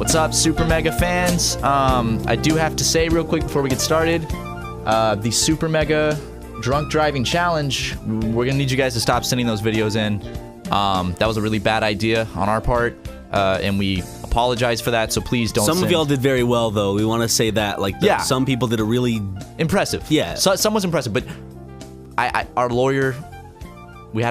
What's up, Super Mega fans? I do have to say real quick before we get started, the Super Mega Drunk Driving Challenge, we're gonna need you guys to stop sending those videos in. That was a really bad idea on our part, and we apologize for that, so please don't Some of y'all did very well, though. We want to say that. Like, some people did a really... impressive. Yeah. So, some was impressive, but our lawyer, we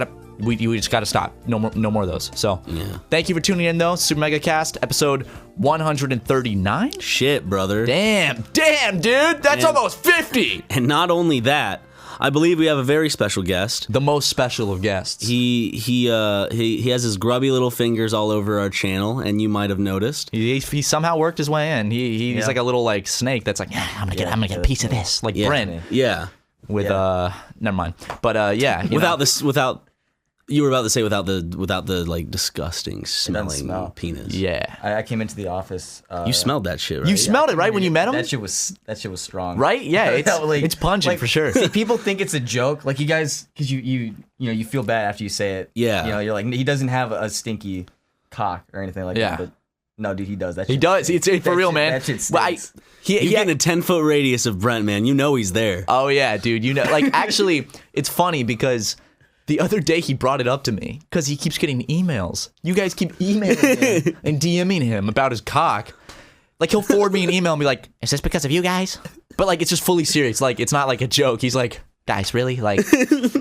just got to stop. No more of those. So, thank you for tuning in, though. SuperMegaCast, episode 139? Shit, brother. Damn, dude. That's almost 50. And not only that, I believe we have a very special guest. The most special of guests. He has his grubby little fingers all over our channel, and you might have noticed. He somehow worked his way in. He's like a little like snake that's like, I'm gonna get a piece of this, like Brent. Yeah. With never mind. But without you were about to say without the like disgusting smelling penis. Yeah. I came into the office. You smelled that shit, right? You smelled it, right, when you met him? That shit was strong. Right? Yeah, it's pungent for sure. See, people think it's a joke, like you guys, because you feel bad after you say it. Yeah. You know, you're like, he doesn't have a stinky cock or anything like that. But no, dude, he does. That shit he does. It's for real, man. That shit stinks. You get in a 10-foot radius of Brent, man. You know he's there. Oh yeah, dude. You know, like actually, it's funny because the other day he brought it up to me because he keeps getting emails. You guys keep emailing him and DMing him about his cock. Like he'll forward me an email and be like, "Is this because of you guys?" But like it's just fully serious. Like it's not like a joke. He's like, "Guys, really?" Like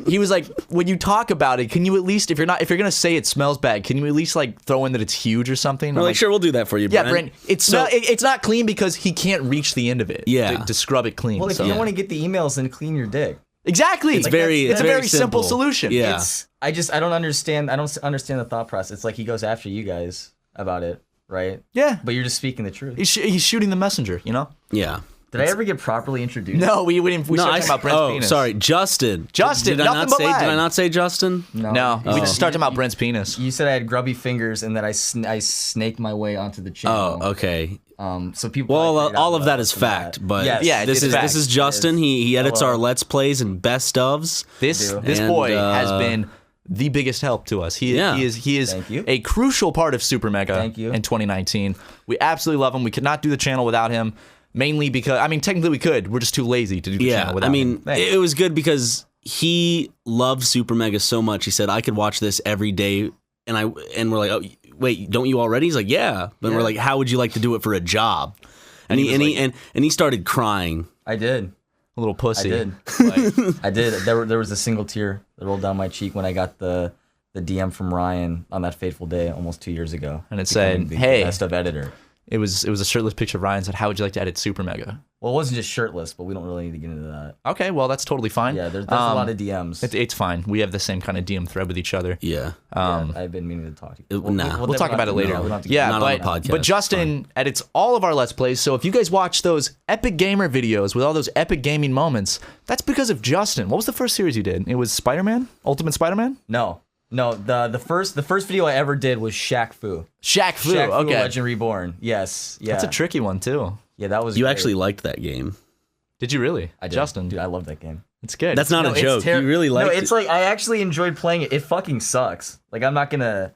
he was like, "When you talk about it, can you at least if you're gonna say it smells bad, can you at least like throw in that it's huge or something?" We're like, "Sure, we'll do that for you, Brent." Yeah, Brent. It's not clean because he can't reach the end of it. Yeah. To scrub it clean. Well, if you don't want to get the emails, then clean your dick. Exactly. It's like it's a very simple solution. Yeah. I don't understand the thought process. It's like he goes after you guys about it, right? Yeah. But you're just speaking the truth. He's shooting the messenger, you know? Yeah. Did I ever get properly introduced? No, we started talking about Brent's penis. Sorry, Justin. Justin, Did I not say Justin? No. We just started talking about Brent's penis. You said I had grubby fingers and that I snaked my way onto the channel. Oh, okay. So people. Well, all of that is fact, but this is Justin. He edits our Let's Plays and best ofs. This boy has been the biggest help to us. He is a crucial part of Super Mega in 2019. We absolutely love him. We could not do the channel without him. Mainly because, I mean, technically we could. We're just too lazy to do the channel without him. It was good because he loved Super Mega so much. He said, I could watch this every day. And we're like, oh, wait, don't you already? He's like, yeah. But we're like, how would you like to do it for a job? And he started crying. I did. A little pussy. I did. I did. There was a single tear that rolled down my cheek when I got the DM from Ryan on that fateful day almost 2 years ago. And it said, hey. Best of editor. It was a shirtless picture of Ryan said, how would you like to edit Super Mega? Well, it wasn't just shirtless, but we don't really need to get into that. Okay, well, that's totally fine. Yeah, there's a lot of DMs. It's fine. We have the same kind of DM thread with each other. Yeah. I've been meaning to talk to you. We'll talk about it later. Not on the podcast. But Justin edits all of our Let's Plays, so if you guys watch those Epic Gamer videos with all those epic gaming moments, that's because of Justin. What was the first series you did? It was Spider-Man? Ultimate Spider-Man? No, the first video I ever did was Shaq Fu. Shaq Fu, okay. Legend Reborn. Yes, yeah. That's a tricky one, too. Yeah, that was You great. actually liked that game. Did you really? I did. Justin. Dude, I love that game. It's good. That's not a joke. You really liked it. No, it's like, I actually enjoyed playing it. It fucking sucks. Like, I'm not gonna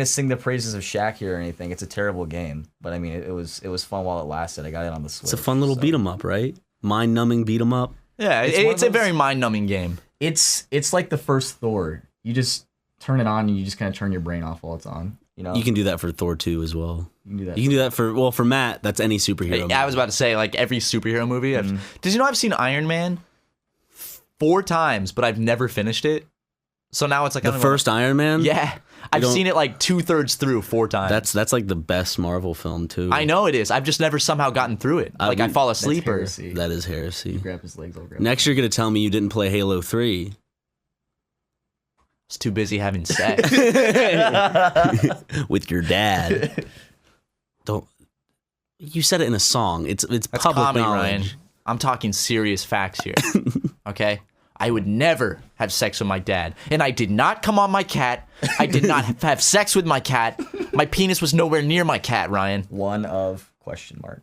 sing the praises of Shaq here or anything. It's a terrible game. But, I mean, it was fun while it lasted. I got it on the Switch. It's a fun little beat 'em up, right? Mind-numbing beat 'em up. Yeah, it's a very mind-numbing game. It's like the first Thor. You just turn it on and you just kind of turn your brain off while it's on. You know? You can do that for Thor 2 as well. You can do that. You can do that for Matt. That's any superhero movie. I was about to say, like, every superhero movie. Did you know I've seen Iron Man 4 times, but I've never finished it? So now it's like... The first Iron Man? Yeah. I've seen it like 2/3 through 4 times. That's like the best Marvel film, too. I know it is. I've just never somehow gotten through it. Like, I fall asleep or... That is heresy. Grab his legs, I'll grab Next, you're going to tell me you didn't play Halo 3. I was too busy having sex. With your dad. Don't... You said it in a song. It's That's public comedy, knowledge. Ryan. I'm talking serious facts here. Okay? I would never have sex with my dad. And I did not come on my cat. I did not have sex with my cat. My penis was nowhere near my cat, Ryan. One of question mark.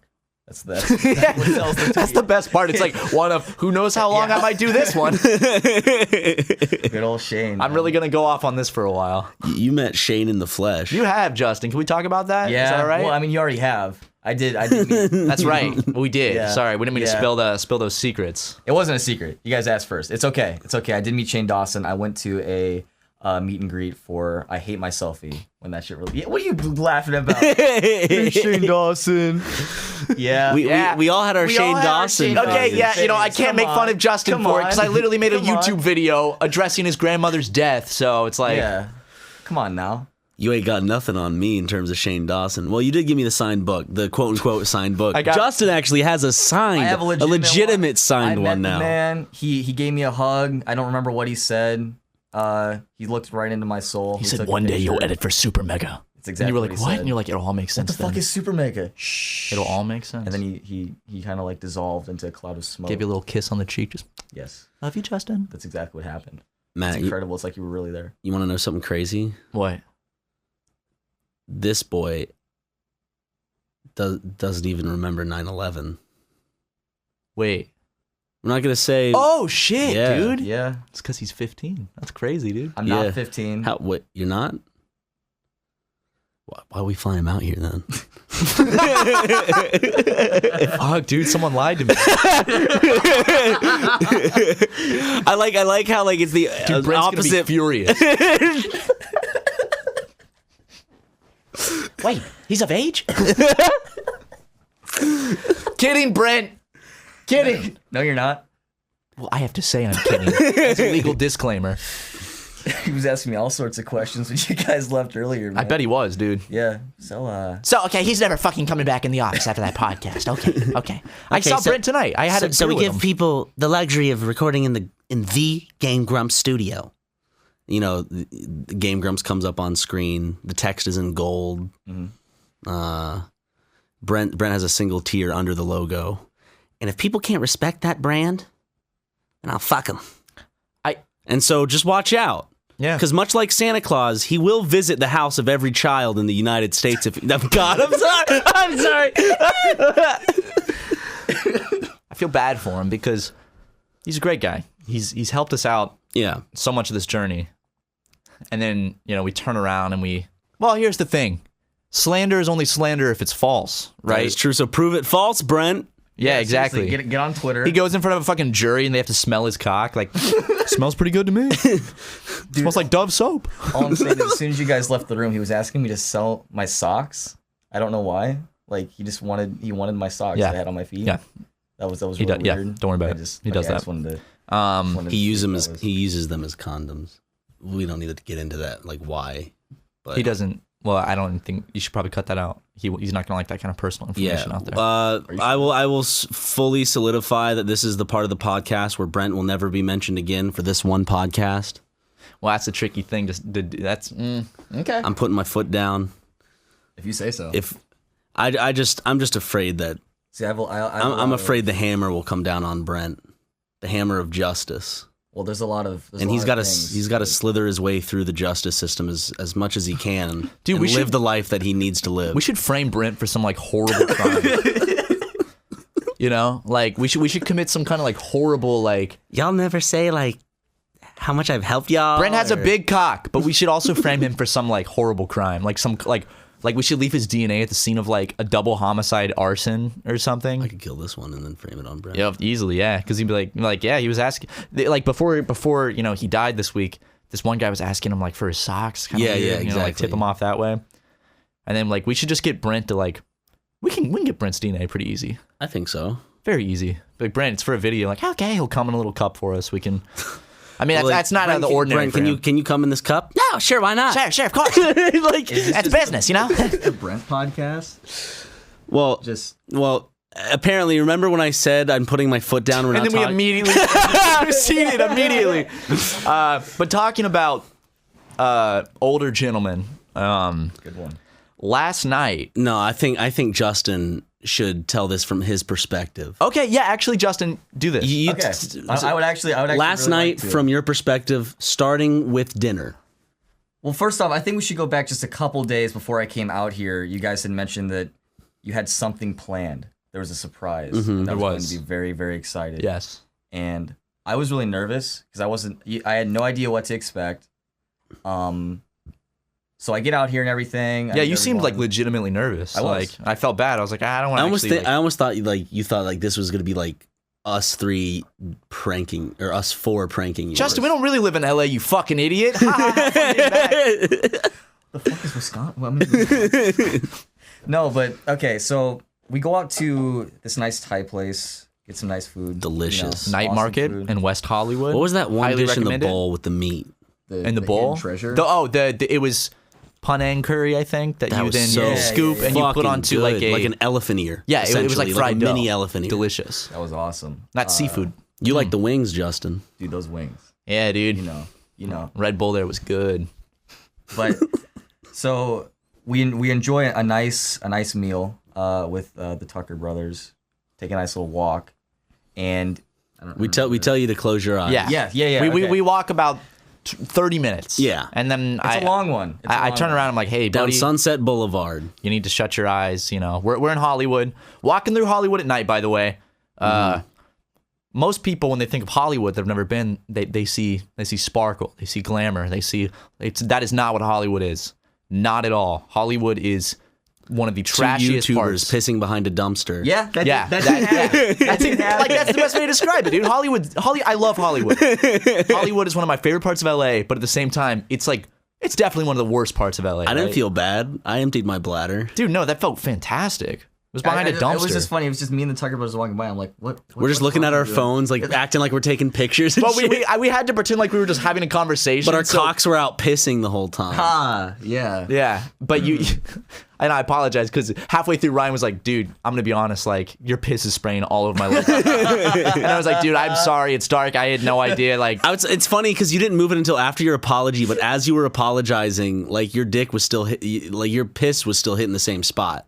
That's what sells the tweet. That's the best part. It's like one of who knows how long I might do this one. Good old Shane. I'm really gonna go off on this for a while. You met Shane in the flesh. You have, Justin. Can we talk about that? Yeah. Is that all right? Well, I mean, you already have. I did meet. That's right. We did. Yeah. Sorry, we didn't mean to Yeah. spill those secrets. It wasn't a secret. You guys asked first. It's okay. It's okay. I did meet Shane Dawson. I went to a meet and greet for I Hate My Selfie when that shit really. Yeah, what are you laughing about? Shane Dawson. Yeah. We all had our Shane Dawson. Okay, yeah, I can't make fun of Justin Come for it because I on. literally made a Come on. YouTube video addressing his grandmother's death. So it's like, Yeah. Come on now. You ain't got nothing on me in terms of Shane Dawson. Well, you did give me the signed book, the quote-unquote signed book. Justin actually has a signed, I have a legitimate signed I met one now. The man, he gave me a hug. I don't remember what he said. He looked right into my soul. he said, took a one day you'll picture. edit for SuperMega. That's exactly And you were like, what he what? said. And you're like, it'll all make sense. What the fuck is SuperMega? Shh. It'll all make sense. And then he kind of like dissolved into a cloud of smoke. gave you a little kiss on the cheek. Just Yes, love you, Justin. that's exactly what happened. Matt, It's incredible. It's like you were really there. you want to know something crazy? What? This boy doesn't even remember 9/11. Wait. We're not going to say... Oh shit, Yeah. dude. Yeah, It's because he's 15. That's crazy, dude. I'm Yeah. not 15. How, what, you're not? Why we fly him out here then? Fuck, dude. Someone lied to me. I like how like it's the Dude, Brent's gonna be opposite. furious. Wait, he's of age? Kidding, Brent. Kidding. No, you're not. Well, I have to say I'm kidding. It's a legal disclaimer. He was asking me all sorts of questions when you guys left earlier. Man. I bet he was, dude. Yeah. So So, okay, he's never fucking coming back in the office after that podcast. Okay. I Okay, saw so- Brent tonight. I had So a we beer give with him. people the luxury of recording in the Game Grumps studio. You know, the Game Grumps comes up on screen. The text is in gold. Brent has a single tier under the logo. And if people can't respect that brand, then I'll fuck them. And so just watch out. Yeah. Because much like Santa Claus, he will visit the house of every child in the United States. If God, I'm sorry. I'm sorry. I feel bad for him because he's a great guy. He's helped us out Yeah. so much of this journey. And then, we turn around and well, here's the thing. Slander is only slander if it's false, right? It's true. So prove it false, Brent. Yeah, seriously, exactly. Get on Twitter. He goes in front of a fucking jury and they have to smell his cock. Like, smells pretty good to me. Smells like Dove soap. All I'm saying is, as soon as you guys left the room, he was asking me to sell my socks. I don't know why. Like he wanted my socks Yeah. that I had on my feet. Yeah. That was He really does. Yeah. weird. Don't worry about I it. just, He like, does I that. just wanted to He uses that was- he uses them as condoms. We don't need to get into that, like why. But He doesn't. Well, I don't think you should probably cut that out. He's not gonna like that kind of personal information out there. I will fully solidify that this is the part of the podcast where Brent will never be mentioned again for this one podcast. Well, that's a tricky thing. That's okay. I'm putting my foot down. if you say so. If I'm just afraid that See, I'm afraid the hammer will come down on Brent, the hammer of justice. Well, there's a lot of And he's got to slither his way through the justice system as much as he can, Dude, and we live should- the life that he needs to live. We should frame Brent for some like horrible crime. Like we should commit some kind of like horrible like. Y'all never say like how much I've helped y'all. Brent has a or- big cock, but we should also frame him for some like horrible crime, like some like we should leave his DNA at the scene of like a double homicide arson or something. I could kill this one and then frame it on Brent. Yeah, easily, yeah. Because he'd be like, yeah, he was asking, like before, he died this week. This one guy was asking him like for his socks. Kinda Yeah, weird, yeah, like exactly. tip him off that way. And then like we should just get Brent to like, we can get Brent's DNA pretty easy, I think so. very easy. Like Brent, it's for a video. Like okay, he'll come in a little cup for us. We can. I mean, Well, like, that's not out of the Brent, ordinary. Brent, can you come in this cup? No, sure, why not? Sure, of course. like, That's business, you know. the Brent podcast. well, apparently, remember when I said I'm putting my foot down? We're And not then we talking- immediately proceeded immediately. But talking about older gentlemen, Good one. last night. No, I think Justin should tell this from his perspective. Okay, yeah, actually, Justin, do this. Okay. I would actually Last really night, like to. from your perspective, starting with dinner. Well, first off, I think we should go back just a couple days before I came out here. You guys had mentioned that you had something planned. there was a surprise. And I was going to be very, very excited. Yes. And I was really nervous because I had no idea what to expect. So I get out here and everything. Yeah, you seemed like legitimately nervous. I was. Like I felt bad. I was like, I don't want to. I almost thought you thought this was gonna be like us 3 pranking or us 4 pranking you. Justin, we don't really live in LA, you fucking idiot. The fuck is Wisconsin? No, but okay. So we go out to this nice Thai place, get some nice food. Delicious. Night awesome market food. in West Hollywood. What was that one Highly dish in the recommended. bowl with the meat? In the bowl? hidden treasure. It was Penang curry, I think, that you was then so scoop and you put fucking onto good. like an elephant ear. Yeah, it was like essentially, fried a dough. mini elephant ear. Delicious. That was awesome. Not seafood. You like the wings, Justin? Dude, those wings. Yeah, dude. You know. Red Bull there was good. But so we enjoy a nice meal with the Tucker brothers. Take a nice little walk, and We tell you to close your eyes. Yeah. We walk about 30 minutes. Yeah. And then It's a long one. I turn around. I'm like, hey, Down buddy, Sunset Boulevard. you need to shut your eyes. We're in Hollywood. Walking through Hollywood at night, by the way. Most people, when they think of Hollywood, they've never been. They see sparkle. They see glamour. That is not what Hollywood is. Not at all. Hollywood is one of the 2 trashiest YouTubers parts. pissing behind a dumpster. That's That's the best way to describe it, dude. I love Hollywood. Hollywood is one of my favorite parts of LA, but at the same time, it's definitely one of the worst parts of LA. I didn't feel bad. I emptied my bladder. Dude, no, that felt fantastic. It was behind a dumpster. It was just funny. It was just me and the Tucker brothers walking by. I'm like, what? We're just looking at our phones, like acting like we're taking pictures. And But shit. we had to pretend like we were just having a conversation. But our so- cocks were out pissing the whole time. Yeah. Yeah, but you, and I apologize because halfway through Ryan was like, dude, I'm gonna be honest, like your piss is spraying all over my legs. And I was like, dude, I'm sorry, it's dark. I had no idea. Like, It's funny because you didn't move it until after your apology, but as you were apologizing, like your dick was still like your piss was still hitting the same spot.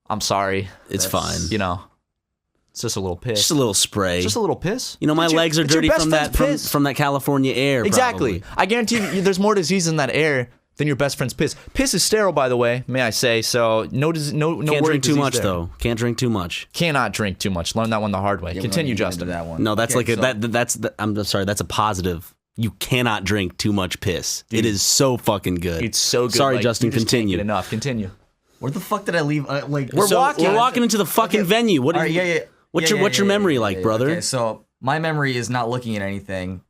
I'm sorry. It's fine. It's just a little piss. Just a little spray. Just a little piss. My legs are it's your dirty best from that friend's piss. from that California air. Exactly. Probably. I guarantee you, there's more disease in that air than your best friend's piss. Piss is sterile, by the way, may I say. So no Can't drink too much there. though. Can't drink too much. Cannot drink too much. Learn that one the hard way. Continue, Justin. That one. No, that's Okay, I'm sorry. That's a positive. You cannot drink too much piss. It is so fucking good. It's so good. Sorry, like, Justin. you just can't Continue. get enough. Continue. Where the fuck did I leave? We're So, walking. We're walking into the fucking venue. What? All right, yeah. What's your memory like, brother? Okay, so my memory is not looking at anything.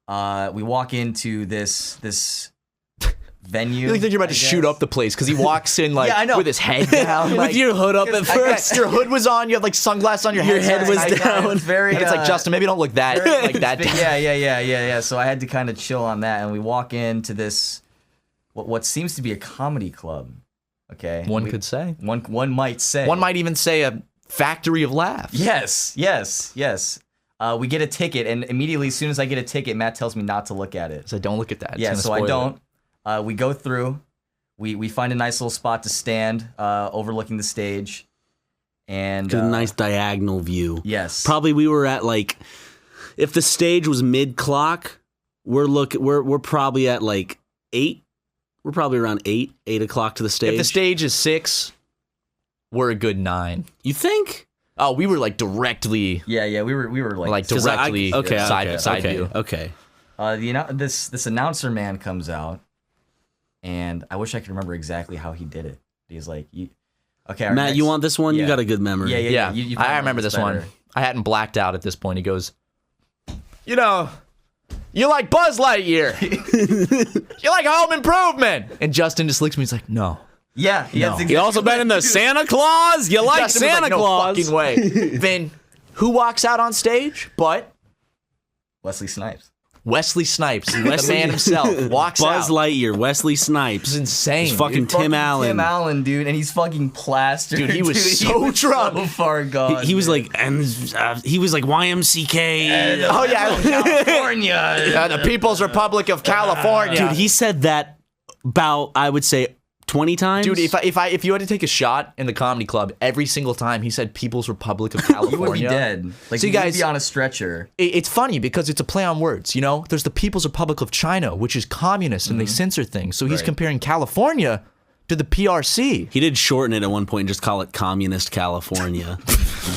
We walk into this venue. You think you're about to shoot up the place because he walks in like Yeah, I know. with his head down, like, With your hood up at first. your hood was on. You have like sunglasses on your head. head was down. It's very. And it's like, Justin, maybe don't look that like that. Yeah. So I had to kind of chill on that, and we walk into this what seems to be a comedy club. Okay, One could say. One might say. One might even say a factory of laughs. Yes. We get a ticket, and immediately, as soon as I get a ticket, Matt tells me not to look at it. So don't look at that. It's Yeah, gonna so I spoil don't. We go through. We find a nice little spot to stand, overlooking the stage, and Get a nice diagonal view. Yes. Probably we were at like, if the stage was mid clock, we're probably at like 8. We're probably around 8 o'clock to the stage. If the stage is 6, we're a good 9. You think? Oh, we were like directly, Yeah. We were like directly okay, side view. Okay. this announcer man comes out, and I wish I could remember exactly how he did it. He's like, our Matt, you want this one? Yeah. You got a good memory. Yeah. Yeah, you probably I remember this better. one. I hadn't blacked out at this point. He goes, you like Buzz Lightyear. You like Home Improvement. And Justin just looks at me. He's like, no. Yeah. No. that's You also been in the Santa Claus? You like Justin was Santa like, no Claus? fucking way. Then who walks out on stage? But Wesley Snipes. Wesley Snipes, the man himself, walks Buzz out. Lightyear, Wesley Snipes. It's insane. It's fucking dude. Tim Allen. Tim Allen, dude, and he's fucking plastered. Dude, he was so drunk. so far gone. He was dude. like, and he was like YMCK. Oh yeah, California. the People's Republic of California. Dude, he said that about, I would say, 20 times. Dude, if you had to take a shot in the comedy club every single time he said People's Republic of California, You would be dead. Like, So you you guys- would be on a stretcher. It's funny because it's a play on words, There's the People's Republic of China, which is communist, and they censor things. So he's Right. comparing California to the PRC. He did shorten it at one point and just call it Communist California.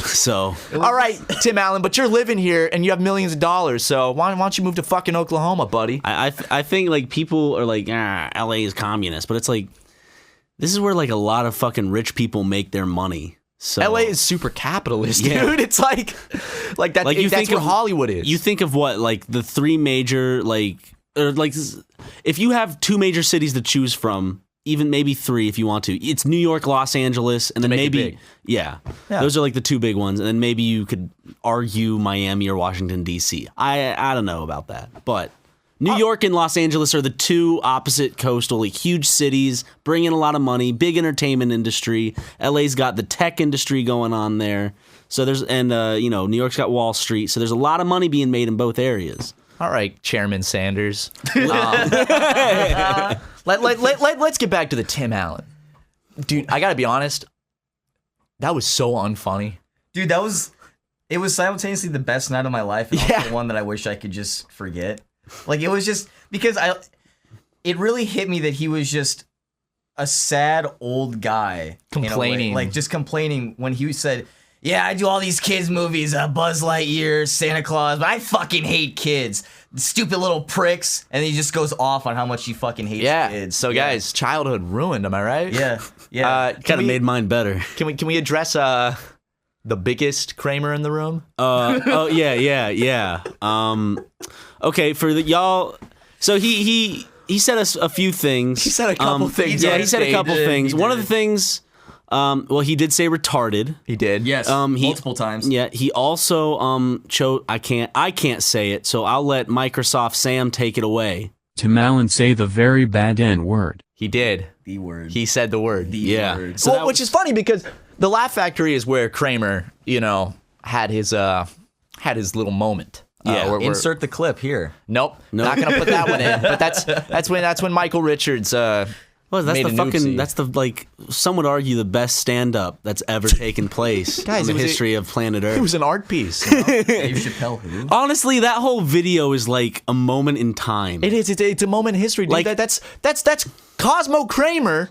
So, All right, Tim Allen, but you're living here and you have millions of dollars, so why don't you move to fucking Oklahoma, buddy? I think like people are like, LA is communist, but it's like this is where like a lot of fucking rich people make their money. So LA is super capitalist, Yeah. dude. It's like that's Like, that's you think where of- Hollywood is. You think of what, like the three major, if you have two major cities to choose from, even maybe three if you want to, it's New York, Los Angeles, and then make it maybe, big. yeah, Yeah. those are like the two big ones. And then maybe you could argue Miami or Washington, D.C. I don't know about that, but New York and Los Angeles are the two opposite coastal, like huge cities, bring in a lot of money, big entertainment industry. LA's got the tech industry going on there. So New York's got Wall Street. So there's a lot of money being made in both areas. All right, Chairman Sanders. Let's get back to the Tim Allen. Dude, I gotta be honest, that was so unfunny. Dude, it was simultaneously the best night of my life and also one that I wish I could just forget. Like, it was just, because it really hit me that he was just a sad old guy. in a way. Complaining. Like, just complaining when he said, yeah, I do all these kids movies, Buzz Lightyear, Santa Claus, but I fucking hate kids. Stupid little pricks. And he just goes off on how much he fucking hates kids. So guys, childhood ruined, am I right? Yeah. Yeah. Kind of made mine better. Can we address the biggest Kramer in the room? Yeah. Okay, for y'all. So he said a few things. He said a couple things. Yeah, on he said a couple stage. things. He One of did. the things, he did say retarded. He did. Yes. Multiple times. Yeah, he also chose. I can't say it, so I'll let Microsoft Sam take it away. Tim Allen say the very bad N-word. He did. The word. He said the word. Yeah. word. So that which is funny because the Laugh Factory is where Kramer, had his little moment. Yeah. Where- Insert the clip here. Nope. Not gonna put that one in. But that's when Michael Richards Well, that's made the an fucking. oopsie. That's the some would argue the best stand-up that's ever taken place Guys, in the it was a- history of planet Earth. It was an art piece. Dave Chappelle who? Honestly, that whole video is like a moment in time. It is. It's a moment in history, dude. Like- That's Cosmo Kramer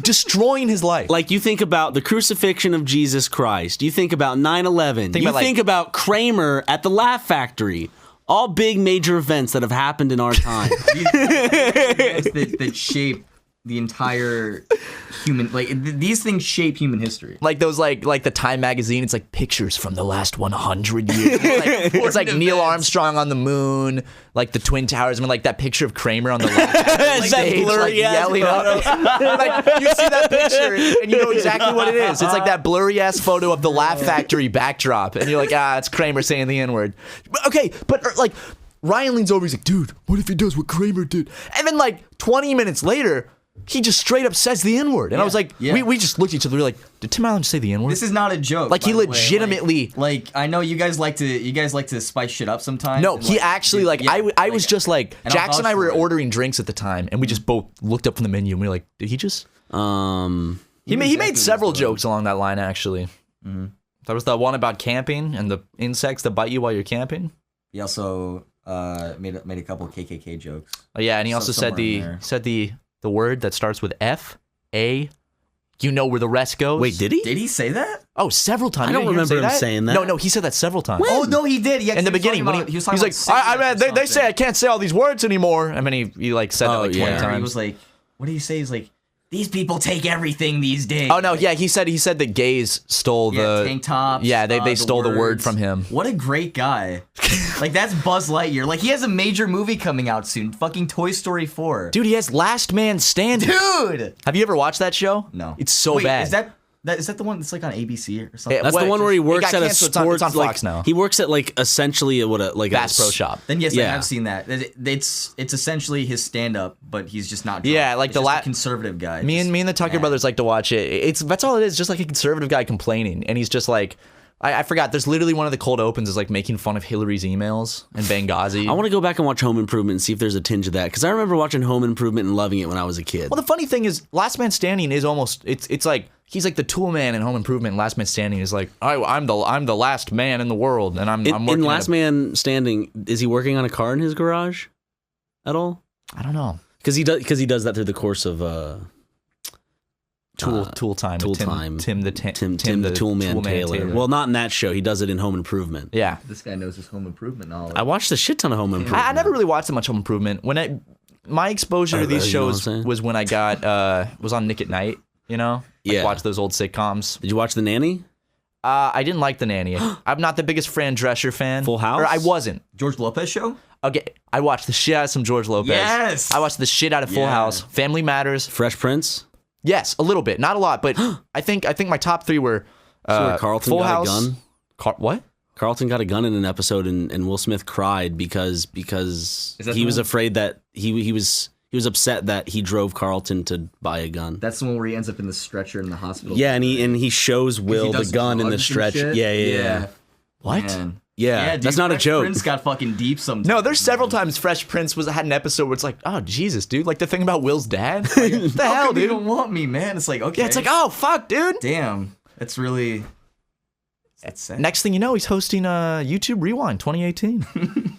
destroying his life. Like, you think about the crucifixion of Jesus Christ. You think about 9/11. You about, think about Kramer at the Laugh Factory. All big major events that have happened in our time. that shape the entire human, like these things shape human history. Like those, like the Time magazine. It's like pictures from the last 100 years. It's like Neil Armstrong on the moon, like the Twin Towers. I mean, like that picture of Kramer on the left That stage, like blurry-ass yelling up. Like you see that picture and you know exactly what it is. It's like that blurry ass photo of the Laugh Factory backdrop, and you're like, it's Kramer saying the N-word. Okay, but like Ryan leans over. He's like, dude, what if he does what Kramer did? And then like 20 minutes later, he just straight up says the N-word. And I was like, we just looked at each other. We were like, did Tim Allen just say the N-word? This is not a joke. Like, he by the way. legitimately- Like I know you guys like to spice shit up sometimes. No, and, he actually, like, I was just like, and I'll Jax and I vouch were for it. ordering drinks at the time, and we just both looked up from the menu, and we were like, did he just? He made exactly several what he's jokes along that line, actually. Mm-hmm. There was the one about camping and the insects that bite you while you're camping. He also made a couple of KKK jokes. Oh, yeah, and he also said the word that starts with F-A. You know where the rest goes. Wait, did he? Did he say that? Oh, several times. I You don't didn't hear remember him say saying that. No, he said that several times. Oh no, he did. Yeah, In the beginning, when he was he's like, they say I can't say all these words anymore. And then he like said that like 20 yeah. times. He was like, what did he say? He's like, these people take everything these days. Oh no, yeah, he said that gays stole the tank tops. Yeah, they stole the word words. from him. What a great guy. Like, that's Buzz Lightyear. Like, he has a major movie coming out soon. Fucking Toy Story 4. Dude, he has Last Man Standing. Dude! Have you ever watched that show? No. It's so Wait, bad. Is that the one that's like on ABC or something? Yeah, That's Well, the one where he it works got at a canceled. sports. It's on Fox like, now. He works at like essentially Bass Pro Shop. Then yes, I yeah. have seen that. It's essentially his stand-up, but he's just not drunk. Yeah, like It's the just a conservative guy. Me and the Tucker brothers like to watch it. That's all it is, just like a conservative guy complaining, and he's just like, I forgot. There's literally one of the cold opens is like making fun of Hillary's emails and Benghazi. I want to go back and watch Home Improvement and see if there's a tinge of that, because I remember watching Home Improvement and loving it when I was a kid. Well, the funny thing is, Last Man Standing is almost it's like he's like the tool man in Home Improvement. And Last Man Standing is like I'm the last man in the world, and I'm working in at Last Man Standing, is he working on a car in his garage at all? I don't know. Because he does that through the course of Tool Time. Tool Tim, Time. Tim the Toolman Taylor. Well, not in that show. He does it in Home Improvement. Yeah. This guy knows his home improvement knowledge. I watched a shit ton of Home Improvement. I never really watched that much Home Improvement. My exposure to these you know what I'm shows saying? was when I got was on Nick at Night. You know, Yeah. watch those old sitcoms. Did you watch The Nanny? I didn't like The Nanny. I'm not the biggest Fran Drescher fan. Full House? Or I wasn't. George Lopez show? Okay, I watched the shit out of some George Lopez. Yes! I watched the shit out of Full Yeah. House. Family Matters. Fresh Prince? Yes, a little bit, not a lot, but I think my top 3 were Where Carlton Full got House. a gun? What? Carlton got a gun in an episode, and Will Smith cried because that he the was one? afraid that he was upset that he drove Carlton to buy a gun. That's the one where he ends up in the stretcher in the hospital. Yeah, and he shows Will He the does gun in the drugs and stretch. shit? Yeah. What? Man. Yeah, dude, that's not a Fresh joke. Prince got fucking deep sometimes. No, there's several times Fresh Prince had an episode where it's like, oh Jesus, dude, like the thing about Will's dad. Like, what the How hell, come you dude? don't want me, man? It's like, okay. Yeah, it's like, oh fuck, dude. damn. That's really... That's sad. Next thing you know, he's hosting YouTube Rewind 2018.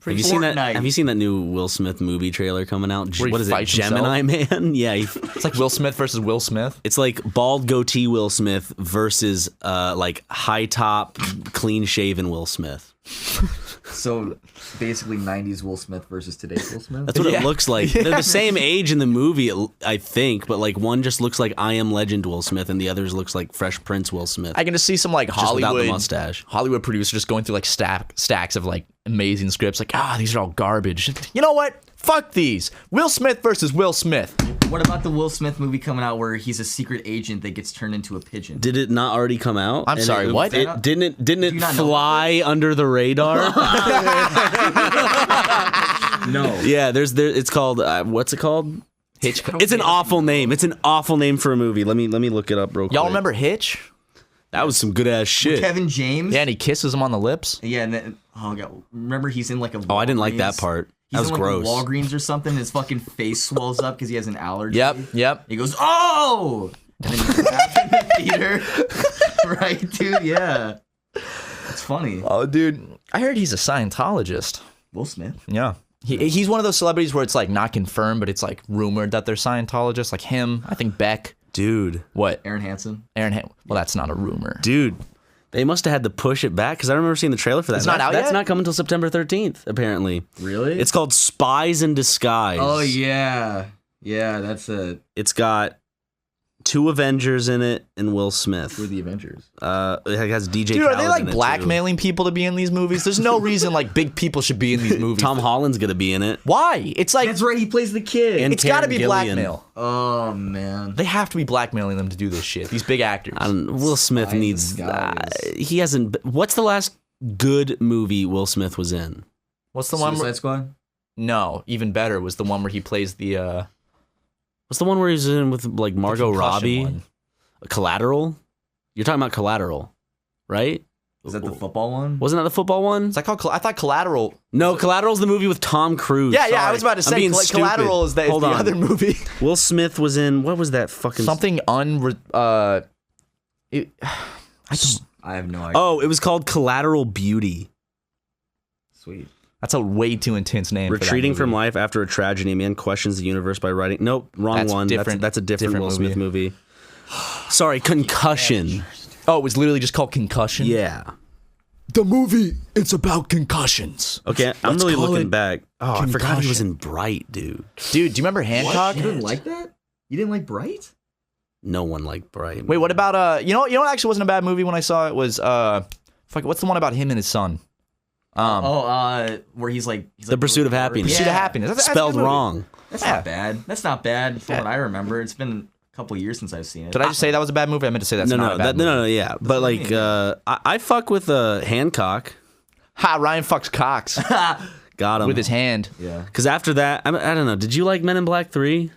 Have you seen that? Fortnite. Have you seen that new Will Smith movie trailer coming out? Where he What is it? fights Gemini Man? Yeah, It's like Will Smith versus Will Smith. it's like bald goatee Will Smith versus like high top, clean shaven Will Smith. So basically 90s Will Smith versus today's Will Smith? That's what Yeah. it looks like. They're the same age in the movie, I think, but like one just looks like I Am Legend Will Smith, and the others looks like Fresh Prince Will Smith. I can just see some like Just without Hollywood the mustache. Hollywood producer just going through like stacks of like amazing scripts. Like, these are all garbage. You know what? Fuck these. Will Smith versus Will Smith. What about the Will Smith movie coming out where he's a secret agent that gets turned into a pigeon? Did it not already come out? I'm sorry, what? Didn't you it not know fly under the radar? No. Yeah, it's called what's it called? Hitch. It's an awful name. It's an awful name for a movie. Let me look it up real quick. Y'all remember Hitch? That was some good ass shit. Kevin James? Yeah, and he kisses him on the lips. Yeah, and then, oh god, remember he's in like a Oh, I didn't like that Walgreens? part. He's That was in like gross. a Walgreens or something. His fucking face swells up because he has an allergy. Yep. He goes, oh! And then he's back in the theater. Right, dude? Yeah. It's funny. Oh, dude. I heard he's a Scientologist. Will Smith. Yeah. He's one of those celebrities where it's like not confirmed, but it's like rumored that they're Scientologists. Like him, I think Beck. Dude. What? Aaron Hansen. Well, that's not a rumor. Dude. They must have had to push it back because I remember seeing the trailer for that. It's not out That's yet? not coming until September 13th, apparently. Really? It's called Spies in Disguise. Oh, yeah. Yeah, that's a... It's got 2 Avengers in it and Will Smith. Who are the Avengers? It has DJ Dude, are they Khaled like in it, too. blackmailing people to be in these movies? There's no reason like big people should be in these movies. Tom Holland's going to be in it. Why? It's like That's right, he plays the kid. And it's got to Karen be Gillian. blackmail. Oh, man. They have to be blackmailing them to do this shit. These big actors. Will Smith in needs... Disguise. he hasn't... What's the last good movie Will Smith was in? What's the one? Suicide Squad? No, even better was the one where he plays the What's the one where he's in with like Margot concussion Robbie? one. Collateral? You're talking about Collateral, right? Is that the football one? Wasn't that the football one? Is that called? I thought Collateral. No, Collateral's the movie with Tom Cruise. Yeah, I Sorry. was about to I'm say being stupid. Collateral is the Hold on. other movie. Will Smith was in what was that fucking Something I have no idea. Oh, it was called Collateral Beauty. Sweet. That's a way too intense name. for that Retreating from movie. life after a tragedy, a man questions the universe by writing. Nope, wrong That's one. different- That's a different different Will Smith movie. Sorry, Concussion. Oh, it was literally just called Concussion. Yeah. The movie. It's about concussions. Okay, I'm Let's really call looking it back. Oh, I forgot he was Concussion. in Bright, dude. Dude, do you remember Hancock? You didn't like that? You didn't like Bright? No one liked Bright. Wait, what about you know what actually wasn't a bad movie when I saw it was fuck, what's the one about him and his son? Where he's like The Pursuit of Happiness. Pursuit of Happiness. That's a good Spelled movie. wrong. That's Yeah. not bad. That's not bad from what I remember. It's been a couple years since I've seen it. Did I just say that was a bad movie? I meant to say that's not a bad movie. No, yeah. But like, I fuck with Hancock. Ha, Ryan fucks Cox Got him with his hand. Yeah. Because after that, I don't know. Did you like Men in Black 3?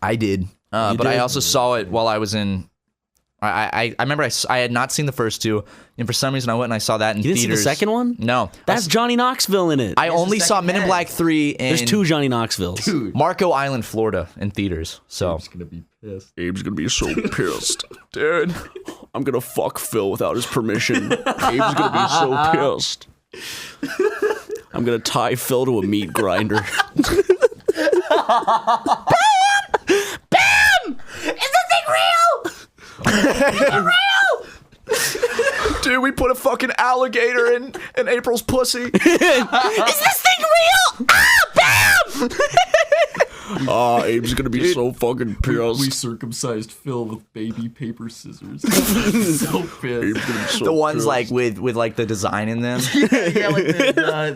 I did. But I did? also saw it while I was in. I remember I had not seen the first two, and for some reason I went and I saw that in You didn't theaters. see the second one? No, That's Johnny Knoxville in it. I the only saw second Men in head. Black 3 in There's 2 Johnny Knoxvilles. Dude. Marco Island, Florida, in theaters. So, gonna be pissed. Abe's gonna be so pissed. Dude, I'm gonna fuck Phil without his permission. Abe's gonna be so pissed. I'm gonna tie Phil to a meat grinder. Bam! It's a Dude, we put a fucking alligator in April's pussy. Is this thing real? Ah, bam! Abe's gonna be so fucking pissed. We circumcised Phil with baby paper scissors. So pissed. The ones like with like the design in them. Yeah, like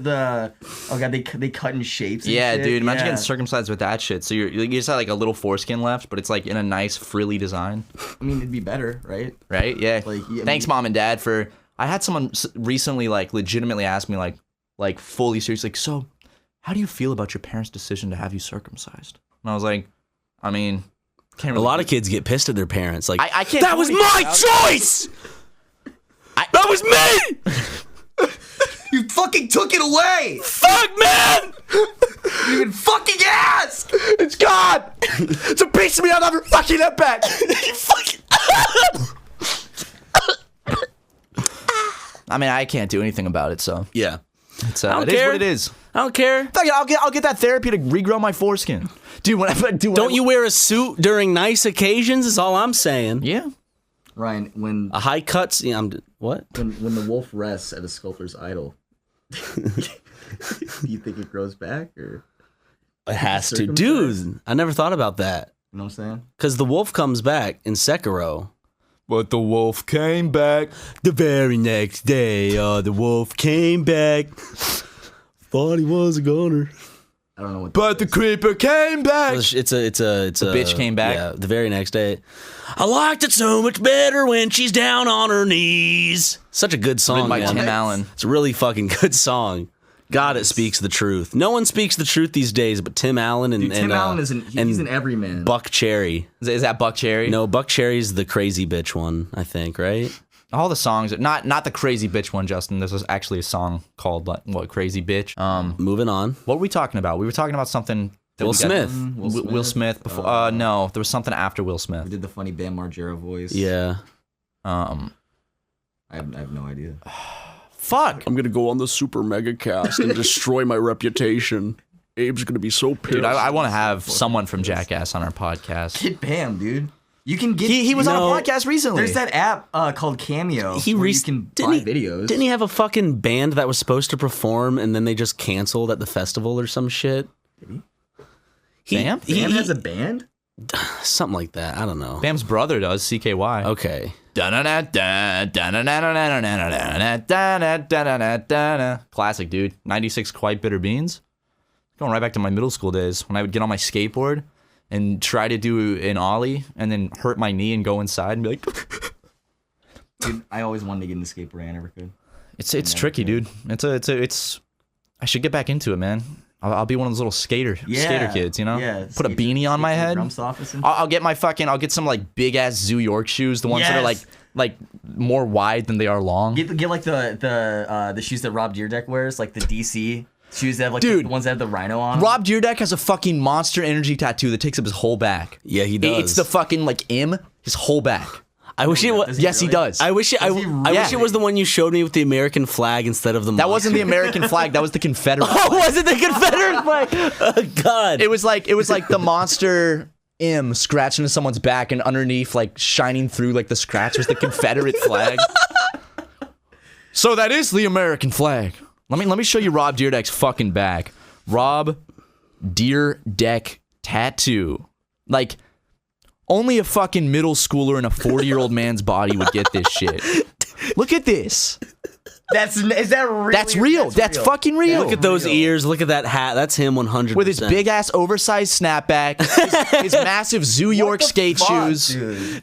the oh god, they cut in shapes. And Yeah, shit. dude, imagine Yeah. getting circumcised with that shit. So you just have like a little foreskin left, but it's like in a nice frilly design, I mean, it'd be better, right? right? Yeah. Like, yeah, I Thanks, mean- mom and dad, for. I had someone recently like legitimately ask me like fully serious, like, so how do you feel about your parents' decision to have you circumcised? And I was like, I mean, can't A really. lot of kids get pissed at their parents. Like, I can't. that do was anything my about it." choice. That was me. You fucking took it away! Fuck, man. You even fucking ask! It's gone. It's a piece of me. I'll never fucking get back. You fucking. I mean, I can't do anything about it, so Yeah. it's I don't it is care. what it is. I don't care. Fuck it, I'll get that therapy to regrow my foreskin, dude. Don't you wear a suit during nice occasions? Is all I'm saying. Yeah. Ryan, when A high cuts. Yeah, what? when the wolf rests at a sculptor's idol, do you think it grows back, or It has to, Circumcised? dude. I never thought about that. you know what I'm saying? Because the wolf comes back in Sekiro. But the wolf came back. The very next day, the wolf came back. Thought he was a goner. I don't know what. But the creeper came back. It's a bitch came back? Yeah, the very next day. I liked it so much better when she's down on her knees. Such a good song, Written by man. Tim Allen. It's a really fucking good song. God, it speaks the truth. No one speaks the truth these days, but Tim Allen and Tim Allen is he's and an everyman. Buck Cherry. Is that Buck Cherry? No, Buck Cherry's the crazy bitch one, I think, right? All the songs, not the crazy bitch one, Justin. This was actually a song called what Crazy Bitch. Moving on. What were we talking about? We were talking about something. That Will we got- Smith. Will Smith before. No, there was something after Will We Smith. did the funny Bam Margera voice. Yeah. I have no idea. Fuck. I'm gonna go on the SuperMegaCast and destroy my reputation. Abe's gonna be so pissed. Dude, I want to have someone from Jackass on our podcast. Get Bam, dude. You can get. He was No. on a podcast recently. There's that app called Cameo. where you can buy videos. Didn't he have a fucking band that was supposed to perform and then they just canceled at the festival or some shit? Did he? Bam? Bam has a band. Something like that. I don't know. Bam's brother does, CKY. Okay. Classic, dude. 96 Quite Bitter Beans. Going right back to my middle school days when I would get on my skateboard and try to do an ollie and then hurt my knee and go inside and be like, Dude, I always wanted to get into skateboarding. I never could. it's tricky, dude. It's I should get back into it, man. I'll be one of those little skater kids, you know? Yeah. Put a beanie on my head. Drums office and I'll get some like big ass Zoo York shoes, the ones that are Yes. like more wide than they are long. get like the shoes that Rob Dyrdek wears, like the DC shoes that have like Dude. the ones that have the rhino on. Rob Dyrdek has a fucking Monster Energy tattoo that takes up his whole back. Yeah, he does. It's the fucking like his whole back. I wish it was. Does Yes, he really? does. I wish it. I Does he wish it was really? the one you showed me with the American flag instead of the. That wasn't the American flag. That was the Confederate flag. Oh, was it the Confederate flag? Oh God! It was like the Monster M scratching into someone's back, and underneath, like shining through like the scratch, was the Confederate flag. So that is the American flag. Let me show you Rob Dyrdek's fucking back. Rob Dyrdek Tattoo. Like, only a fucking middle schooler in a 40-year-old man's body would get this shit. Look at this. Is that real? That's real. That's fucking real. Look at those ears. Look at that hat. That's him 100%. With his big ass oversized snapback, his massive Zoo York skate shoes.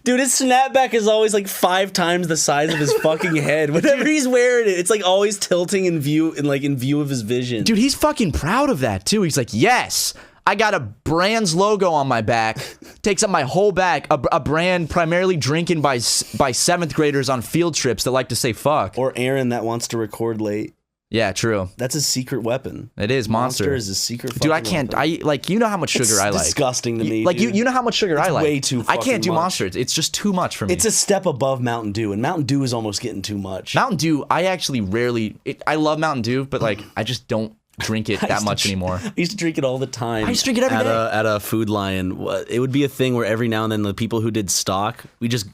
Dude, his snapback is always like 5 times the size of his fucking head. Whenever he's wearing it, it's like always tilting in view of his vision. Dude, he's fucking proud of that too. He's like, yes, I got a brand's logo on my back. Takes up my whole back. A brand primarily drinking by 7th graders on field trips that like to say fuck. Or Aaron that wants to record late. Yeah, true. That's his secret weapon. It is Monster. Is his secret. Dude, I fucking can't. weapon. You know how much sugar It's I like. disgusting to me. Like dude. you know how much sugar I like. way too I can't fucking do much. Monster. It's just too much for me. It's a step above Mountain Dew, and Mountain Dew is almost getting too much. Mountain Dew. I actually rarely. I love Mountain Dew, but like I just don't drink it that much anymore. I used to drink it all the time. I used to drink it every day. At a Food Lion. It would be a thing where every now and then the people who did stock,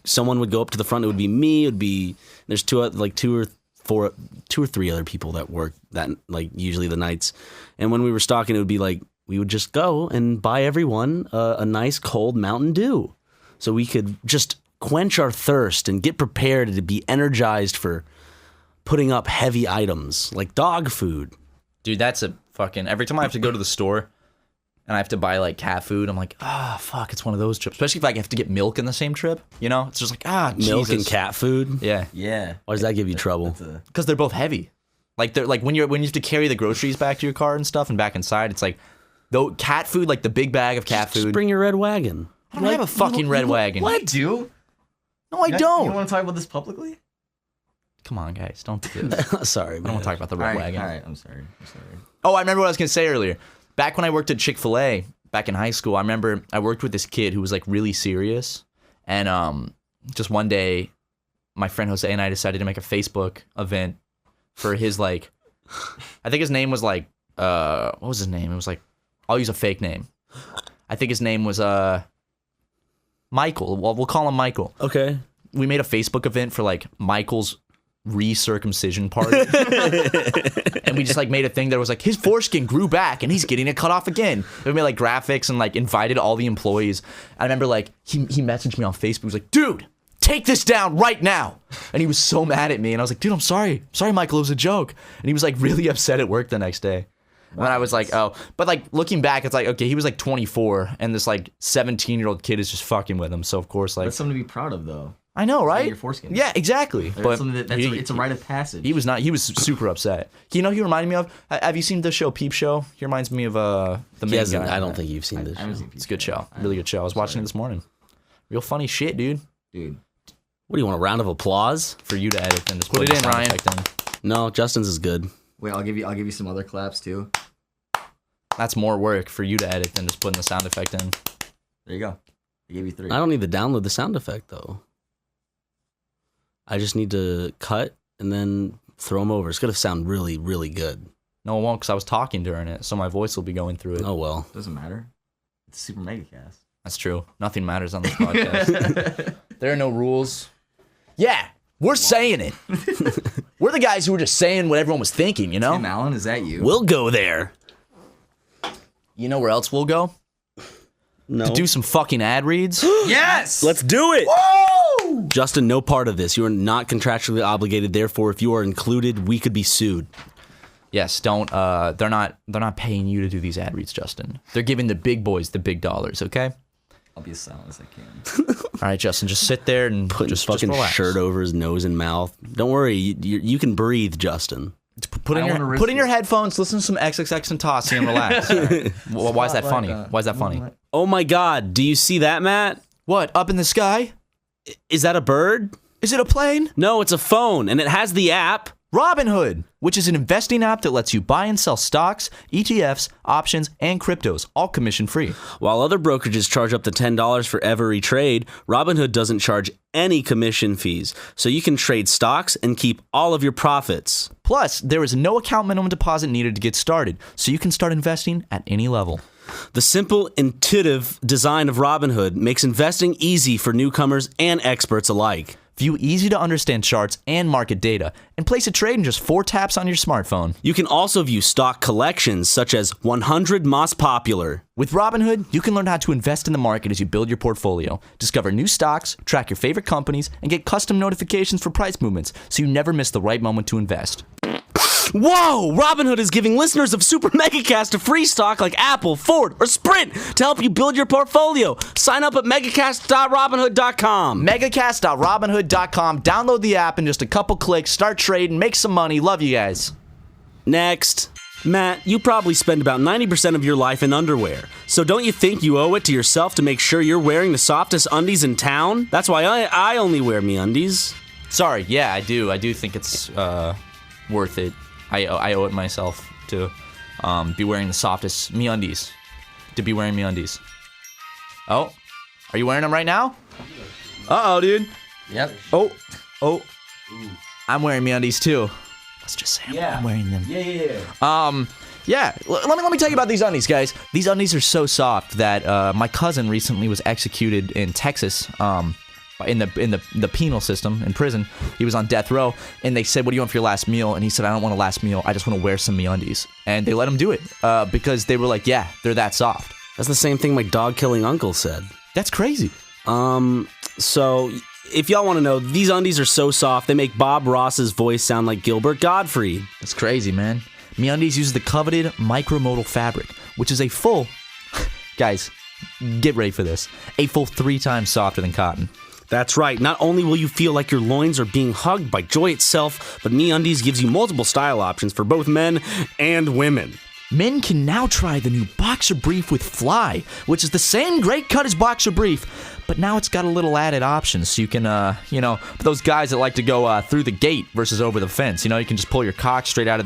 someone would go up to the front. It would be me. There's two or three other people that work that like usually the nights. And when we were stocking, it would be like we would just go and buy everyone a nice cold Mountain Dew, so we could just quench our thirst and get prepared to be energized for putting up heavy items like dog food. Dude, that's a fucking... Every time I have to go to the store and I have to buy, like, cat food, I'm like, fuck, it's one of those trips. Especially if I have to get milk in the same trip, you know? It's just like, Milk Jesus. and cat food? Yeah. Yeah. Why does that give you trouble? Because they're both heavy. Like, they're like when you have to carry the groceries back to your car and stuff and back inside, it's like, though cat food, like the big bag of cat food... Just bring your red wagon. I don't have a fucking red wagon. What? Do? No, I You don't. don't want to talk about this publicly? Come on, guys. Don't do this. Sorry, I don't want to talk about the red wagon. All right. I'm sorry. Oh, I remember what I was going to say earlier. Back when I worked at Chick-fil-A, back in high school, I remember I worked with this kid who was like really serious. And just one day, my friend Jose and I decided to make a Facebook event for his like, I think his name was like, what was his name? It was like, I'll use a fake name. I think his name was Michael. Well, we'll call him Michael. Okay. We made a Facebook event for like Michael's re-circumcision party. And we just like made a thing that was like his foreskin grew back and he's getting it cut off again. We made like graphics and like invited all the employees. I remember like he messaged me on Facebook. He was like, dude, take this down right now. And he was so mad at me. And I was like, dude, I'm sorry, Michael, it was a joke. And he was like really upset at work the next day. And I was like, oh, but like looking back, it's like, okay, he was like 24 and this like 17-year-old kid is just fucking with him. So of course, like, That's something to be proud of, though. I know, right? Your foreskin. Yeah, exactly. But it's a rite of passage. He was not. He was super upset. You know, he reminded me of. Have you seen the show Peep Show? He reminds me of the main guy. I don't think you've seen this. I haven't seen It's a good show. Really good show. I was watching it this morning. Real funny shit, dude. Dude. What do you want, a round of applause? For you to edit and just put it in, Ryan. No, Justin's is good. Wait, I'll give you some other claps too. That's more work for you to edit than just putting the sound effect in. There you go. I gave you 3. I don't need to download the sound effect though. I just need to cut and then throw them over. It's gonna sound really, really good. No, it won't, because I was talking during it, so my voice will be going through it. Oh well. Doesn't matter. It's a SuperMegaCast. That's true. Nothing matters on this podcast. There are no rules. Yeah, we're saying it. We're the guys who were just saying what everyone was thinking, you know? Tim Allen, is that you? We'll go there. You know where else we'll go? No. To do some fucking ad reads. Yes! Let's do it. Whoa! Justin, no part of this. You are not contractually obligated. Therefore, if you are included, we could be sued. Yes, don't. They're not paying you to do these ad reads, Justin. They're giving the big boys the big dollars. Okay. I'll be as silent as I can. All right, Justin, just sit there and Put his fucking relax. shirt over his nose and mouth. Don't worry. You can breathe, Justin. Put in your headphones, listen to some XXX and Tossie and relax. Well, why is that funny? Why is that funny? Oh my God. Do you see that, Matt? What? Up in the sky? Is that a bird? Is it a plane? No, it's a phone, and it has the app. Robinhood, which is an investing app that lets you buy and sell stocks, ETFs, options, and cryptos, all commission-free. While other brokerages charge up to $10 for every trade, Robinhood doesn't charge any commission fees, so you can trade stocks and keep all of your profits. Plus, there is no account minimum deposit needed to get started, so you can start investing at any level. The simple, intuitive design of Robinhood makes investing easy for newcomers and experts alike. View easy-to-understand charts and market data, and place a trade in just 4 taps on your smartphone. You can also view stock collections such as 100 Most Popular. With Robinhood, you can learn how to invest in the market as you build your portfolio, discover new stocks, track your favorite companies, and get custom notifications for price movements so you never miss the right moment to invest. Whoa! Robinhood is giving listeners of SuperMegaCast a free stock like Apple, Ford, or Sprint to help you build your portfolio. Sign up at megacast.robinhood.com. Megacast.robinhood.com. Download the app in just a couple clicks. Start trading. Make some money. Love you guys. Next. Matt, you probably spend about 90% of your life in underwear. So don't you think you owe it to yourself to make sure you're wearing the softest undies in town? That's why I only wear MeUndies. Sorry. Yeah, I do. I do think it's worth it. I owe it myself to be wearing the softest MeUndies. To be wearing MeUndies. Oh, are you wearing them right now? Uh-oh, dude. Yep. Oh. I'm wearing MeUndies too. Let's just say I'm wearing them. Yeah. Yeah, let me tell you about these undies, guys. These undies are so soft that my cousin recently was executed in Texas, in the penal system in prison. He was on death row, and they said, "What do you want for your last meal?" And he said, "I don't want a last meal. I just want to wear some MeUndies." And they let him do it because they were like, "Yeah, they're that soft." That's the same thing my dog-killing uncle said. That's crazy. So if y'all want to know, these undies are so soft, they make Bob Ross's voice sound like Gilbert Gottfried. That's crazy, man. MeUndies uses the coveted micromodal fabric, which is a full, guys, get ready for this, a full 3 times softer than cotton. That's right. Not only will you feel like your loins are being hugged by joy itself, but MeUndies gives you multiple style options for both men and women. Men can now try the new Boxer Brief with Fly, which is the same great cut as Boxer Brief, but now it's got a little added option, so you can, for those guys that like to go through the gate versus over the fence, you can just pull your cock straight out of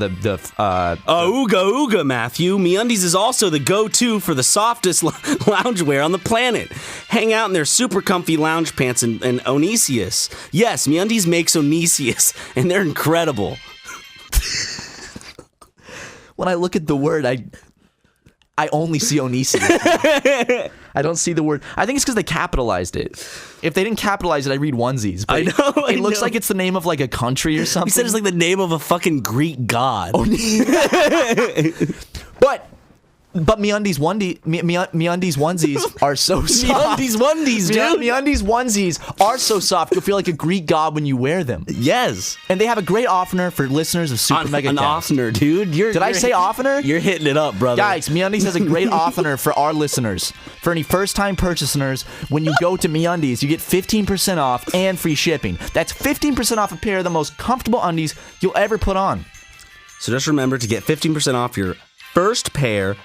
ooga, Matthew. MeUndies is also the go-to for the softest loungewear on the planet. Hang out in their super comfy lounge pants and Onesius. Yes, MeUndies makes Onesius, and they're incredible. When I look at the word, I only see Onesius. I don't see the word. I think it's because they capitalized it. If they didn't capitalize it, I read onesies. But it looks like it's the name of like a country or something. He said it's like the name of a fucking Greek god. But MeUndies onesies are so soft. MeUndies onesies, dude. MeUndies onesies are so soft you'll feel like a Greek god when you wear them. Yes. And they have a great offer for listeners of SuperMegaCast. An offer, dude. Did I say offer? You're hitting it up, brother. Guys, MeUndies has a great offer for our listeners. For any first-time purchasers, when you go to MeUndies, you get 15% off and free shipping. That's 15% off a pair of the most comfortable undies you'll ever put on. So just remember to get 15% off your first pair,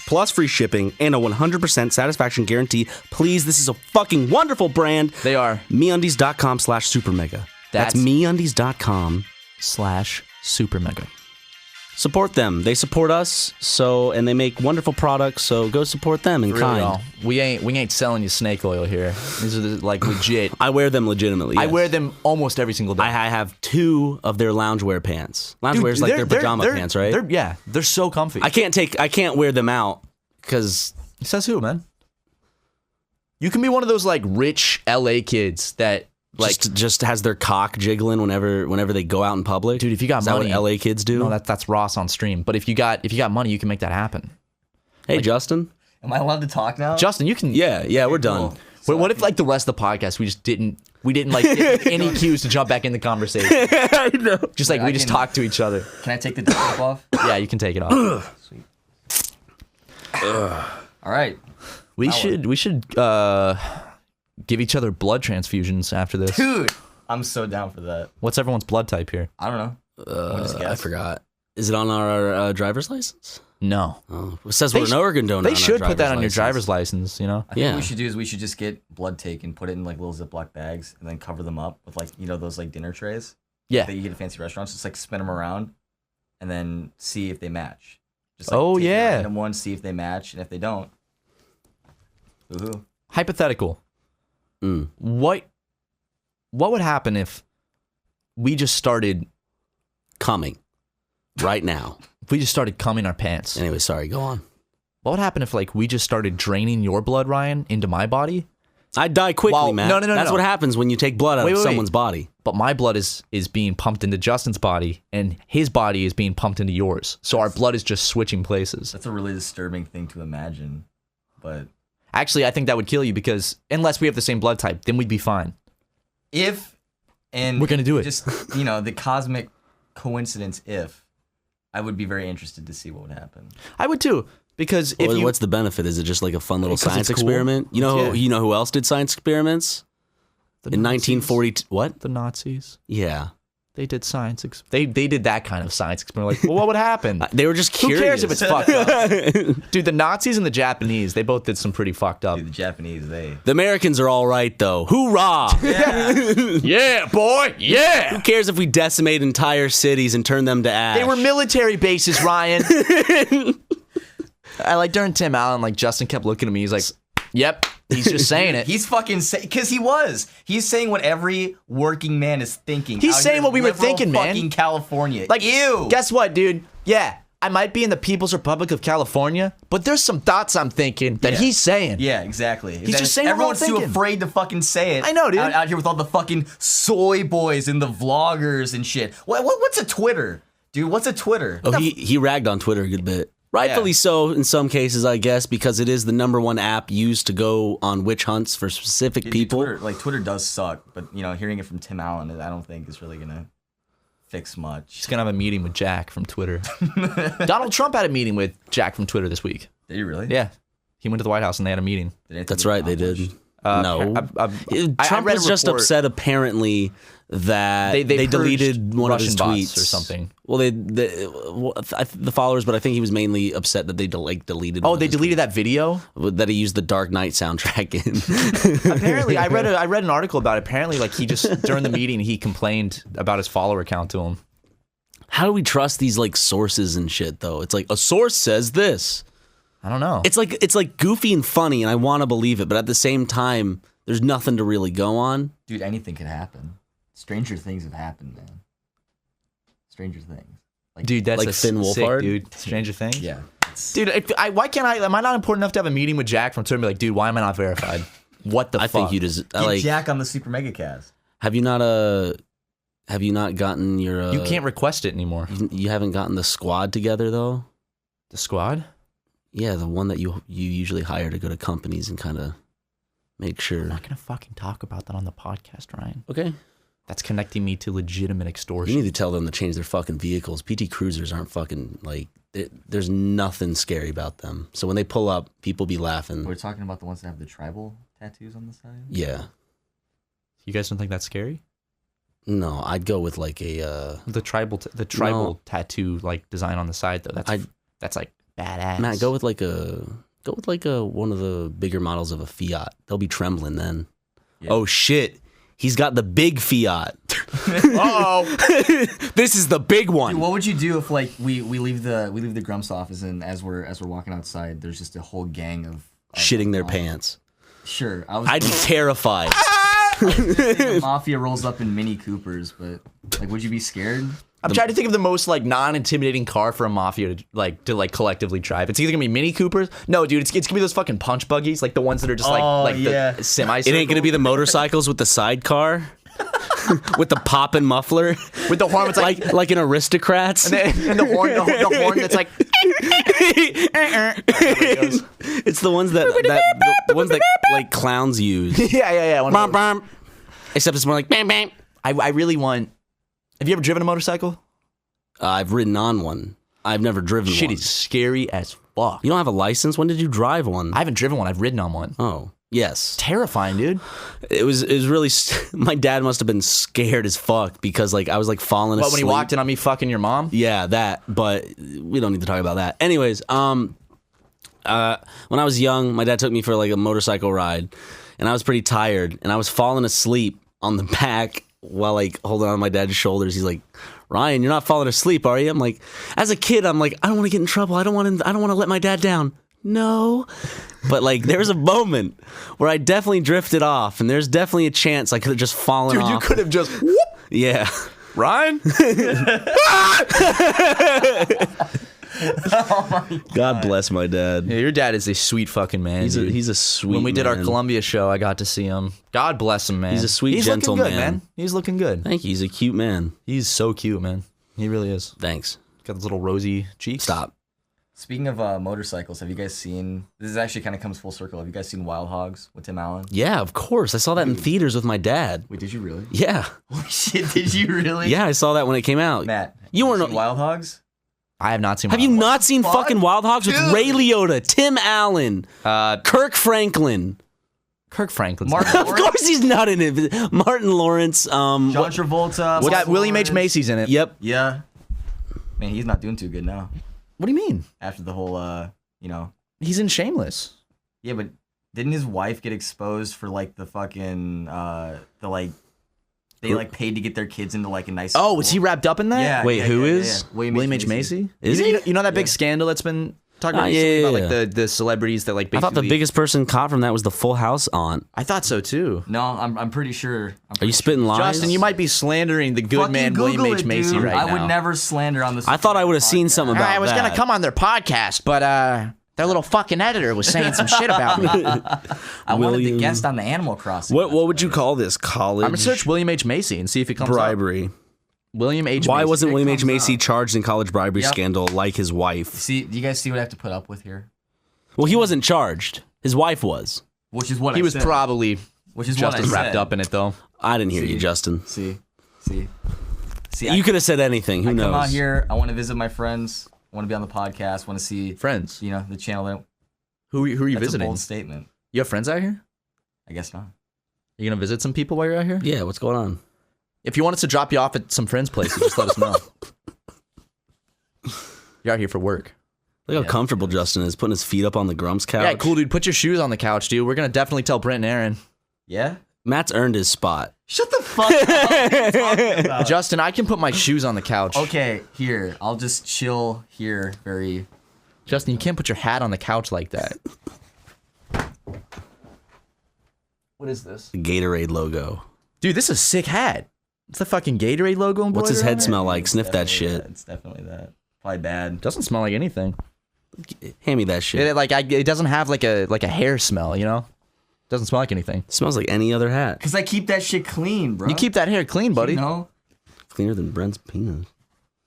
plus free shipping, and a 100% satisfaction guarantee. Please, this is a fucking wonderful brand. They are. MeUndies.com/SuperMega. That's MeUndies.com/SuperMega. Support them. They support us, and they make wonderful products, so go support them in kind. All. We ain't selling you snake oil here. These are legit. I wear them legitimately. Yes. I wear them almost every single day. I have 2 of their loungewear pants. Loungewear is like their pajama pants, right? They're so comfy. I can't wear them out because says who, man? You can be one of those like rich LA kids that just has their cock jiggling whenever they go out in public. Dude, if you got money, is that what LA kids do? No, that's Ross on stream. But if you got money, you can make that happen. Hey, Justin. Am I allowed to talk now? Justin, you can. Yeah, we're done. So what if like the rest of the podcast we didn't like give any cues to jump back in the conversation? I know. Just like we just talk to each other. Can I take the top off? Yeah, you can take it off. Sweet. All right. We should give each other blood transfusions after this. Dude, I'm so down for that. What's everyone's blood type here? I don't know. I forgot. Is it on our driver's license? No. Oh, it says we're an organ donor. They should put that on your driver's license, I think what we should do is we should just get blood taken, put it in like little Ziploc bags, and then cover them up with like, those like dinner trays. Yeah. That you get at fancy restaurants. Just like spin them around and then see if they match. Just take a random one, see if they match, and if they don't, woohoo. Hypothetical. What would happen if we just started coming right now? If we just started coming our pants. Anyway, sorry, go on. What would happen if like we just started draining your blood, Ryan, into my body? I'd die quickly, man. No. That's what happens when you take blood out of someone's body. But my blood is being pumped into Justin's body, and his body is being pumped into yours. So our blood is just switching places. That's a really disturbing thing to imagine, but actually, I think that would kill you because unless we have the same blood type, then we'd be fine. We're gonna do it. Just the cosmic coincidence. I would be very interested to see what would happen. I would too, because what's the benefit? Is it just like a fun little science it's cool. experiment? You know who else did science experiments? In 1940, what? The Nazis. Yeah. They did science. They did that kind of science experiment. Like, well, what would happen? They were just curious. Who cares if it's fucked up? Dude, the Nazis and the Japanese, they both did some pretty fucked up. Dude, the Japanese, The Americans are all right, though. Hoorah! Yeah, boy! Yeah! Who cares if we decimate entire cities and turn them to ash? They were military bases, Ryan. I like during Tim Allen, like Justin kept looking at me. He's like, yep. He's just saying it. He's fucking because he's saying what every working man is thinking. He's saying what we were thinking, man. Fucking California. Like, ew. Guess what, dude? Yeah, I might be in the People's Republic of California, but there's some thoughts I'm thinking that he's saying. Yeah, exactly. He's just saying what I'm everyone's too thinking. afraid to fucking say it. I know, dude. Out here with all the fucking soy boys and the vloggers and shit. What's a Twitter? Dude, what's a Twitter? Oh, he ragged on Twitter a good bit. Rightfully so in some cases, I guess, because it is the #1 app used to go on witch hunts for specific people. Twitter does suck, but hearing it from Tim Allen, I don't think is really gonna fix much. He's gonna have a meeting with Jack from Twitter. Donald Trump had a meeting with Jack from Twitter this week. Did you really? Yeah, he went to the White House and they had a meeting. That's right, they did. No, Trump read a was just report. upset apparently that they deleted one of his Russian tweets bots or something. Well, the followers, but I think he was mainly upset that they deleted. Oh, they deleted that video? That he used the Dark Knight soundtrack in. Apparently, I read an article about it. Apparently, like he just during the meeting he complained about his follower count to him. How do we trust these like sources and shit though? It's like a source says this. I don't know. It's like goofy and funny, and I want to believe it, but at the same time, there's nothing to really go on. Dude, anything could happen. Stranger things have happened, man. Stranger things. Dude, that's like a Finn sick, Wolfhard? dude. Stranger Things. Yeah. Dude, why can't I? Am I not important enough to have a meeting with Jack from Twitter and be like, dude, why am I not verified? What the I fuck? think you just Get Jack on the SuperMegaCast. Have you not gotten your? You can't request it anymore. You haven't gotten the squad together though. The squad? Yeah, the one that you usually hire to go to companies and kind of make sure. I'm not gonna fucking talk about that on the podcast, Ryan. Okay. That's connecting me to legitimate extortion. You need to tell them to change their fucking vehicles. PT Cruisers aren't fucking like. There's nothing scary about them. So when they pull up, people be laughing. We're talking about the ones that have the tribal tattoos on the side? Yeah. You guys don't think that's scary? No, I'd go with like a. The tribal tattoo like design on the side though. That's like badass. Matt, go with like a one of the bigger models of a Fiat. They'll be trembling then. Yeah. Oh shit. He's got the big Fiat. Uh-oh. This is the big one. Dude, what would you do if like we leave the Grumps office and as we're walking outside, there's just a whole gang of shitting their pants? Sure, I'd be terrified. The mafia rolls up in Mini Coopers, but like, would you be scared? I'm trying to think of the most like non-intimidating car for a mafia to collectively drive. It's either gonna be Mini Coopers. No, dude, it's gonna be those fucking punch buggies, like the ones that are just the semi. It ain't gonna be the motorcycles with the sidecar, with the pop and muffler, with the horn. It's like in Aristocrats, and the horn that's like. It's the ones the ones that like clowns use. Yeah. Except it's more like bam bam. I really want. Have you ever driven a motorcycle? I've ridden on one. I've never driven one. Shit is scary as fuck. You don't have a license? When did you drive one? I haven't driven one. I've ridden on one. Oh, yes. Terrifying, dude. It was really. My dad must have been scared as fuck because like I was like falling asleep. When he walked in on me fucking your mom? Yeah, that. But we don't need to talk about that. Anyways, when I was young, my dad took me for like a motorcycle ride, and I was pretty tired, and I was falling asleep on the back while like holding on to my dad's shoulders. He's like, Ryan, you're not falling asleep, are you? I'm like, as a kid, I'm like, I don't want to get in trouble. I don't want to let my dad down. No. But like, there's a moment where I definitely drifted off, and there's definitely a chance I could have just fallen off. Dude, you could have just whoop. Yeah. Ryan? Oh my God. God bless my dad. Yeah, your dad is a sweet fucking man. He's a sweet When we did our man. Columbia show, I got to see him. God bless him, man. He's a sweet, gentle looking good, man. He's looking good. Thank you. He's a cute man. He's so cute, man. He really is. Thanks. Got those little rosy cheeks. Stop. Speaking of motorcycles, have you guys seen? This is actually kind of comes full circle. Have you guys seen Wild Hogs with Tim Allen? Yeah, of course. I saw that in theaters with my dad. Wait, did you really? Yeah. Holy shit, did you really? Yeah, I saw that when it came out. Matt, You weren't seen Wild Hogs? I have not seen Have Wild you Hogs. not seen fucking Wild Hogs with Dude. Ray Liotta, Tim Allen, Kirk Franklin? Kirk Franklin's Martin Of course he's not in it. Martin Lawrence. John Travolta. It's got Michael William H. Lawrence. Macy's in it. Yep. Yeah. Man, he's not doing too good now. What do you mean? After the whole, He's in Shameless. Yeah, but didn't his wife get exposed for like the fucking they like paid to get their kids into like a nice Oh, school? was he wrapped up in that? Yeah. Wait, yeah, who yeah, is? yeah. William H. Macy? Is you he? know, you know that big scandal that's been Talk about, about like the celebrities that like. I Basically, thought the biggest person caught from that was the Full House aunt. I thought so too. No, I'm pretty sure. Are you spitting lies? Justin, you might be slandering the good Fucking man Google William H. it, Macy dude. right now. I would never slander on this. I thought I would have seen something about that. I was gonna come on their podcast, but their little fucking editor was saying some shit about me. I wanted the guest on the Animal Crossing. What would you call this? College? I'm gonna search William H. Macy and see if it comes bribery. up. William H. Why Macy. wasn't William H. comes Macy up. charged in college bribery scandal like his wife? See, do you guys see what I have to put up with here? Well, he wasn't charged. His wife was. Which is what He I was said. probably Which is just what I as wrapped said. up in it though. I didn't hear you, Justin. See. You could have said anything. Who I knows? come out here. I want to visit my friends. I want to be on the podcast. Want to see Friends. You know, the channel. That, Who are you that's visiting? a bold statement. You have friends out here? I guess not. You gonna visit some people while you're out here? Yeah, what's going on? If you want us to drop you off at some friends' places, just let us know. You're out here for work. Look how comfortable Justin is, putting his feet up on the Grumps couch. Yeah, cool, dude. Put your shoes on the couch, dude. We're gonna definitely tell Brent and Aaron. Yeah. Matt's earned his spot. Shut the fuck up. What are you talking about? Justin, I can put my shoes on the couch. Okay, here. I'll just chill here. Very. Justin, you can't put your hat on the couch like that. What is this? The Gatorade logo. Dude, this is a sick hat. It's the fucking Gatorade logo embroidered What's his head on it. smell like? Sniff that shit. It's definitely that. Probably bad. Doesn't smell like anything. Hand me that shit. It doesn't have like a hair smell, you know? Doesn't smell like anything. Smells like any other hat. Cause I keep that shit clean, bro. You keep that hair clean, buddy. You know? Cleaner than Brent's penis.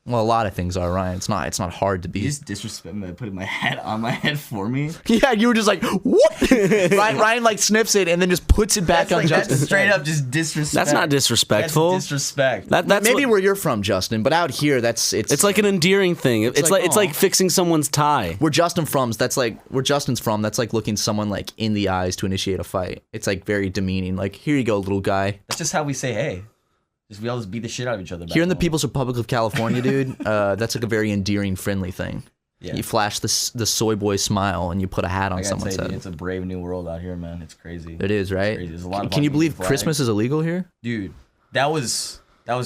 Well, a lot of things are, Ryan. It's not hard to be. You just disrespect me by putting my hat on my head for me. Yeah, you were just like, what? Ryan like sniffs it and then just puts it back on Justin. That's straight up just disrespect. That's not disrespectful. That's disrespect. That's Maybe what- where you're from, Justin, but out here, it's like an endearing thing. It's like, like fixing someone's tie. where Justin's from. That's like looking someone like in the eyes to initiate a fight. It's like very demeaning. Like, here you go, little guy. That's just how we say hey. Just we all just beat the shit out of each other. Back Here in the home. People's Republic of California, dude, that's like a very endearing, friendly thing. Yeah. You flash the soy boy smile and you put a hat on I gotta someone's tell you, head. it's a brave new world out here, man. It's crazy. It is, right? crazy. There's a lot of Can you fucking believe flags. Christmas is illegal here? Dude, that was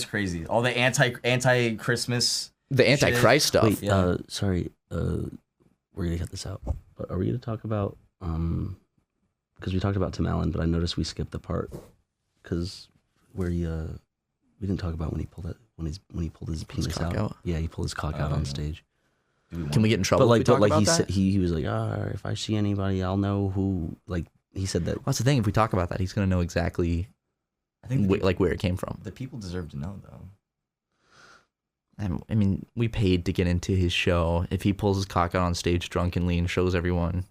crazy. All the anti Christmas. The Antichrist stuff. Wait, Yeah. sorry. We're gonna cut this out. But are we gonna talk about because we talked about Tim Allen, but I noticed we skipped the part because where we didn't talk about when he pulled it when he pulled his penis cock out? Yeah, he pulled his cock out on stage. Can we get in trouble? But if we talk about he that? said he was like, if I see anybody, I'll know who. Like he said that. Well, that's the thing. If we talk about that, he's gonna know exactly I think where it came from. the people deserve to know, though. I mean, we paid to get into his show. If he pulls his cock out on stage drunkenly and shows everyone,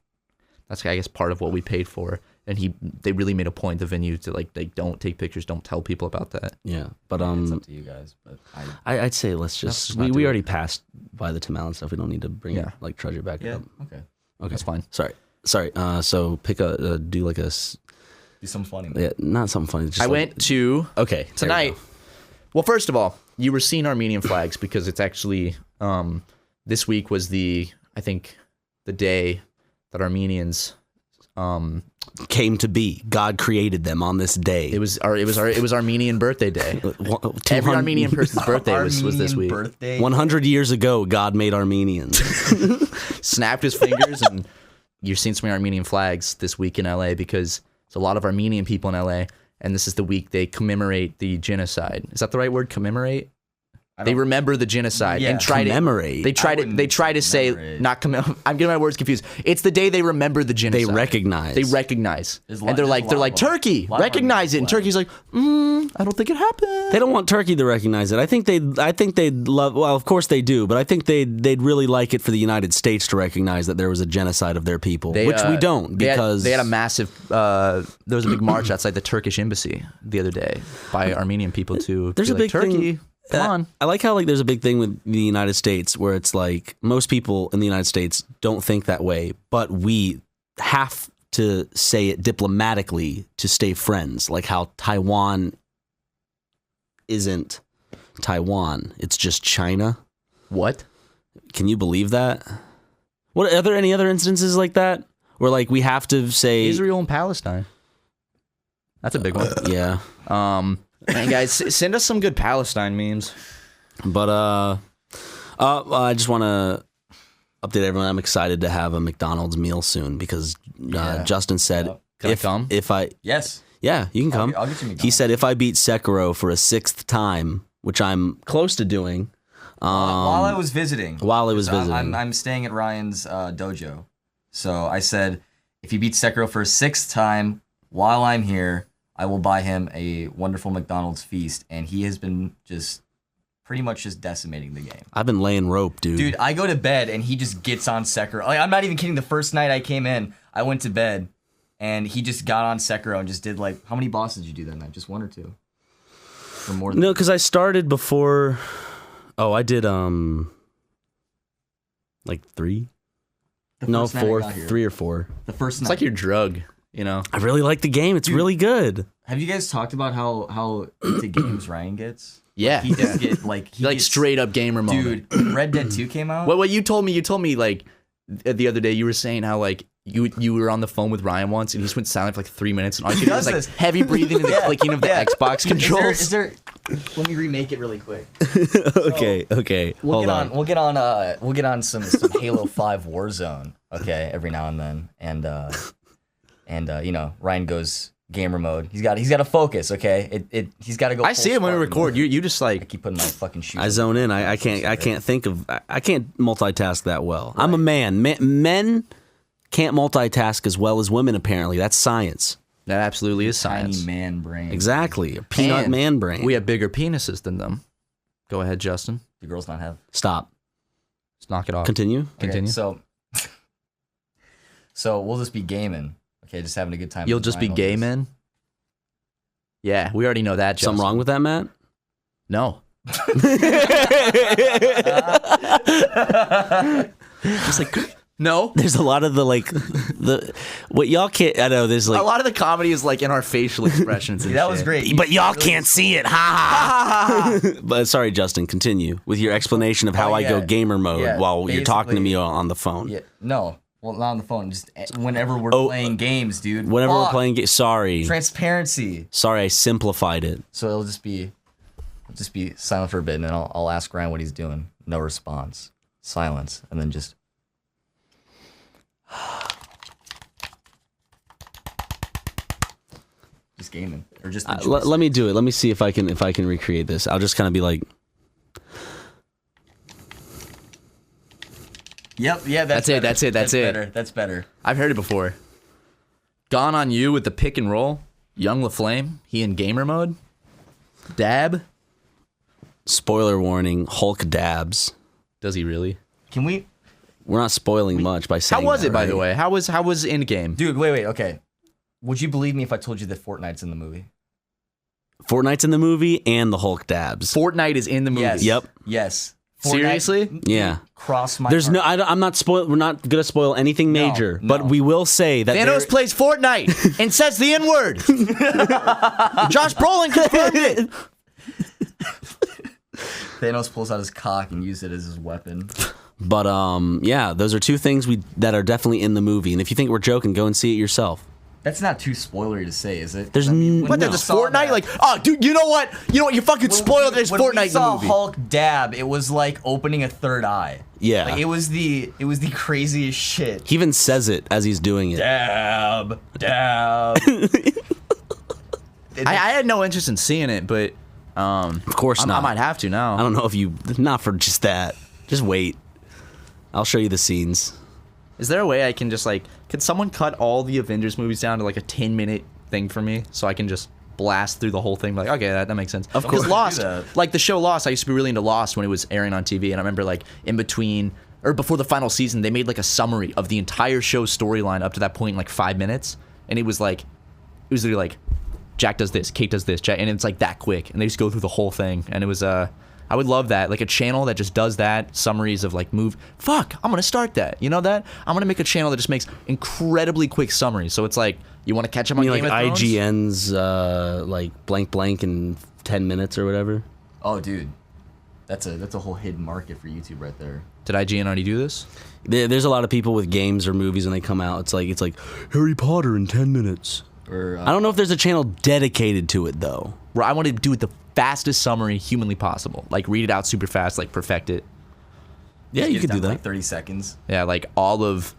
that's I guess part of what we paid for. And they really made a point, the venue, to like they don't take pictures, don't tell people about that. Yeah, but It's up to you guys, but I'd say let's Let's just just not we do it. already passed by the Tim Allen stuff. We don't need to bring it Yeah. like trudge it back yeah, up. okay. Okay, That's fine. Sorry. So pick do like a Do some funny. yeah, not something funny. Just I like- went to okay there we tonight. go. Well, first of all, you were seeing Armenian flags because it's actually this week was the day that Armenians Came to be. God created them on this day. it was Armenian birthday day. Every 200 Armenian person's birthday was this Armenian week. Birthday. 100 years ago, God made Armenians. Snapped his fingers, and you're seeing so many Armenian flags this week in LA because there's a lot of Armenian people in LA, and this is the week they commemorate the genocide. Is that the right word? Commemorate? They remember the genocide Yeah. and try Commemorate. to. They try to. wouldn't They try to say commemorate. not commemorate. I'm getting my words confused. It's the day they remember the genocide. They recognize. They recognize, There's and they're like Turkey, lot of recognize it, and Armenian Turkey's like, I don't think it happened. They don't want Turkey to recognize it. I think they'd love. Well, of course they do, but I think they'd really like it for the United States to recognize that there was a genocide of their people, which we don't because they had a massive. There was a big march outside the Turkish embassy the other day by Armenian people to. There's be a like, big Turkey. thing. Come on. I like how there's a big thing with the United States where it's like most people in the United States don't think that way, but we have to say it diplomatically to stay friends. Like how Taiwan isn't Taiwan; it's just China. What? Can you believe that? What are there any other instances like that where like we have to say Israel and Palestine. That's a big one. Yeah. Man, guys, send us some good Palestine memes. But I just want to update everyone. I'm excited to have a McDonald's meal soon because Justin said Can I come? if I Yes. yeah, you can come. I'll get you McDonald's. He said if I beat Sekiro for a 6th time, which I'm close to doing. While I was visiting. I'm I'm staying at Ryan's dojo. So I said, if he beats Sekiro for a 6th time while I'm here, I will buy him a wonderful McDonald's feast. And he has been just pretty much just decimating the game. I've been laying rope, dude. Dude, I go to bed and he just gets on Sekiro. Like, I'm not even kidding. The first night I came in, I went to bed and he just got on Sekiro and just did like, how many bosses did you do that night? Just 1 or 2? Or more than No, because I started before. Oh, I did like 3. The No, first night I 4, got here. 3 or 4. The first night. It's like your drug, you know. I really like the game. It's really good. Have you guys talked about how into games Ryan gets? Yeah. He just get like he Like gets, straight up gamer moment. dude. When Red Dead 2 came out. What you told me like the other day, you were saying how like you were on the phone with Ryan once and he just went silent for like 3 minutes and all you could do was like does this. heavy breathing and the clicking of the Xbox controls. Is there? Let me remake it really quick. Okay. We'll Hold get on. on. We'll get on some Halo 5 Warzone. Okay, every now and then, and you know, Ryan goes gamer mode. He's got to focus. Okay, he's got to go. I see it when we record. You just I like keep putting my fucking shoes. I zone in. I can't think of. I can't multitask that well. I'm a man. Men can't multitask as well as women. Apparently, that's science. that absolutely is tiny science. man brain. Exactly. A peanut And man brain. We have bigger penises than them. Go ahead, Justin. Do girls not have? Stop. Let's knock it off. Continue. Okay, Continue. so we'll just be gaming. Okay, just having a good time. You'll just be gay men. Yeah, we already know that. Justin. Something wrong with that, Matt? No. Just like no. There's a lot of what y'all can't. I know there's like. A lot of the comedy is like in our facial expressions. And That was shit. great. But y'all can't see it. Ha ha. But sorry, Justin. Continue with your explanation of how I go gamer mode while you're talking to me on the phone. Yeah, no. Well, not on the phone. Just whenever we're playing games, dude. Whenever we're Fuck. playing sorry. Transparency. Sorry, I simplified it. So it'll just be silent for a bit, and then I'll ask Ryan what he's doing. No response. Silence, and then just. Just gaming, or just. Let me do it. Let me see if I can recreate this. I'll just kind of be like. Yep. Yeah. That's it, better. that's it, that's it. Better. That's better. I've heard it before. Gone on you with the pick and roll. Young LaFlame. He in gamer mode. Dab. Spoiler warning: Hulk dabs. Does he really? Can we? We're not spoiling much by saying. How was that, it, by right? the way? How was in game? Dude, wait. Okay. Would you believe me if I told you that Fortnite's in the movie? Fortnite's in the movie and the Hulk dabs. Fortnite is in the movie. Yes. Yep. Yes. Fortnite Seriously? Yeah. Cross my. There's heart. no. I'm not spoil. We're not gonna spoil anything major, no. but we will say that Thanos plays Fortnite and says the N-word. Josh Brolin confirmed it. Thanos pulls out his cock and uses it as his weapon. But yeah, those are two things that are definitely in the movie. And if you think we're joking, go and see it yourself. That's not too spoilery to say, is it? There's when What? we There's saw Fortnite? that- Like, oh, dude, you know what? You fucking spoiled. There's when Fortnite we in saw the movie. Hulk dab, it was like opening a third eye. Yeah. Like, it was the craziest shit. He even says it as he's doing it. Dab. I had no interest in seeing it, but Of course not. I might have to now. I don't know if you. Not for just that. Just wait. I'll show you the scenes. Is there a way I can just like, could someone cut all the Avengers movies down to like a 10-minute thing for me so I can just blast through the whole thing? Like, okay, that makes sense. Of course. Because Lost, Do that. like the show Lost, I used to be really into Lost when it was airing on TV, and I remember like in between or before the final season, they made like a summary of the entire show's storyline up to that point in like 5 minutes, and it was literally like Jack does this, Kate does this, Jack, and it's like that quick, and they just go through the whole thing, and it was I would love that, like a channel that just does that, summaries of like fuck, I'm gonna start that, you know that? I'm gonna make a channel that just makes incredibly quick summaries, so it's like, you want to catch up on I mean, Game like of Thrones? IGN's like blank in 10 minutes or whatever. Oh, dude, that's a whole hidden market for YouTube right there. Did IGN already do this? There's a lot of people with games or movies when they come out. It's like Harry Potter in 10 minutes. Or I don't know if there's a channel dedicated to it though. Where I want to do it the fastest summary humanly possible, like read it out super fast, like perfect it. Yeah, Just you get it could down do to, that. like 30 seconds. Yeah, like all of.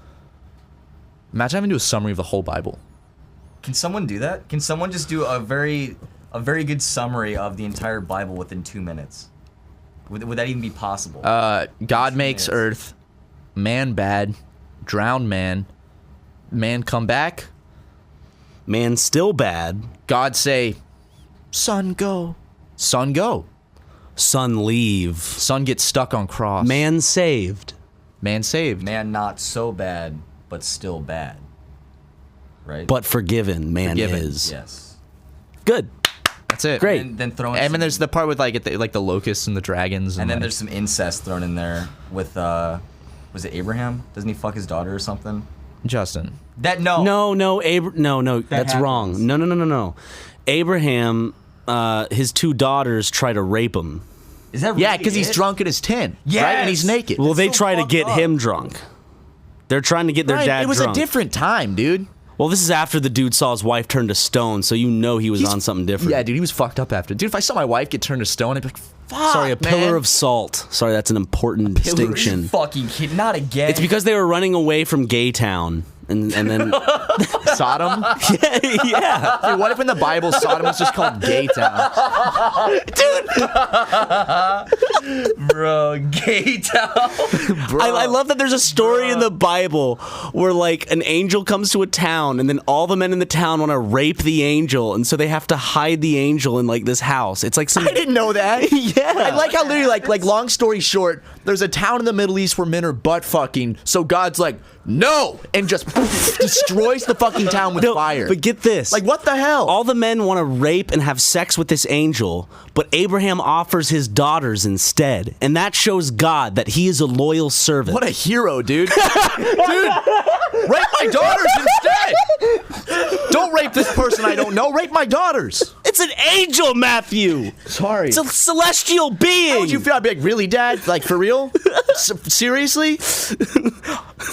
Imagine having to do a summary of the whole Bible. Can someone do that? Can someone just do a very good summary of the entire Bible within 2 minutes? Would that even be possible? God 2 makes minutes. earth, man bad, drowned man come back, Man still bad. God say, sun go, sun go. Son leave. Son gets stuck on cross. Man saved. Man saved. Man not so bad, but still bad. Right? But forgiven. Man Forgiven. is. yes. Good. That's it. Great. And then throw in And some- then there's the part with like the locusts and the dragons. and then like, there's some incest thrown in there with was it Abraham? Doesn't he fuck his daughter or something? Justin. That no. No, that's happens. wrong. No. Abraham, his 2 daughters try to rape him. Is that really Yeah, because he's it? drunk at his tin. Right? Yes! And he's naked. Well, they so try to fucked get up. him drunk. They're trying to get their Right, dad it was drunk. a different time, dude. Well, this is after the dude saw his wife turn to stone, so you know he was He's- on something different. Yeah, dude, he was fucked up after. Dude, if I saw my wife get turned to stone, I'd be like, fuck, Sorry, a man. pillar of salt. Sorry, that's an important distinction. Fucking kid, not again. It's because they were running away from Gay Town. And then Sodom? yeah. Dude, what if in the Bible Sodom was just called Gay Town? bro, gay town. Bro. I love that there's a story in the Bible where like an angel comes to a town and then all the men in the town want to rape the angel and so they have to hide the angel in like this house. It's like some I didn't know that. Yeah. I like how literally, like long story short, there's a town in the Middle East where men are butt fucking, so God's like, no, and just destroys the fucking town with fire. But get this. Like, what the hell? All the men want to rape and have sex with this angel, but Abraham offers his daughters instead. And that shows God that he is a loyal servant. What a hero, dude. Dude, rape my daughters instead. Don't rape this person I don't know. Rape my daughters. It's an angel, Matthew. Sorry. It's a celestial being. How would you feel? I'd be like, really, Dad? Like, for real? Seriously?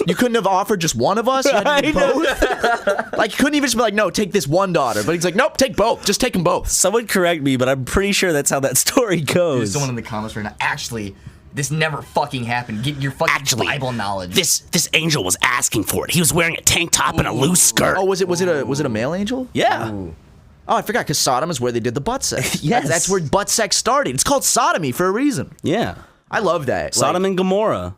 You couldn't have offered just one of us? You had to do both? Like, you couldn't even just be like, no, take this one daughter. But he's like, nope, take both. Just take them both. Someone correct me, but I'm pretty sure that's how that story goes. There's someone in the comments right now. Actually, this never fucking happened. Get your fucking Bible knowledge. This angel was asking for it. He was wearing a tank top and a loose skirt. Oh, was it a male angel? yeah. Oh, I forgot, because Sodom is where they did the butt sex. Yes. That's where butt sex started. It's called sodomy for a reason. Yeah. I love that. Sodom Like, and Gomorrah.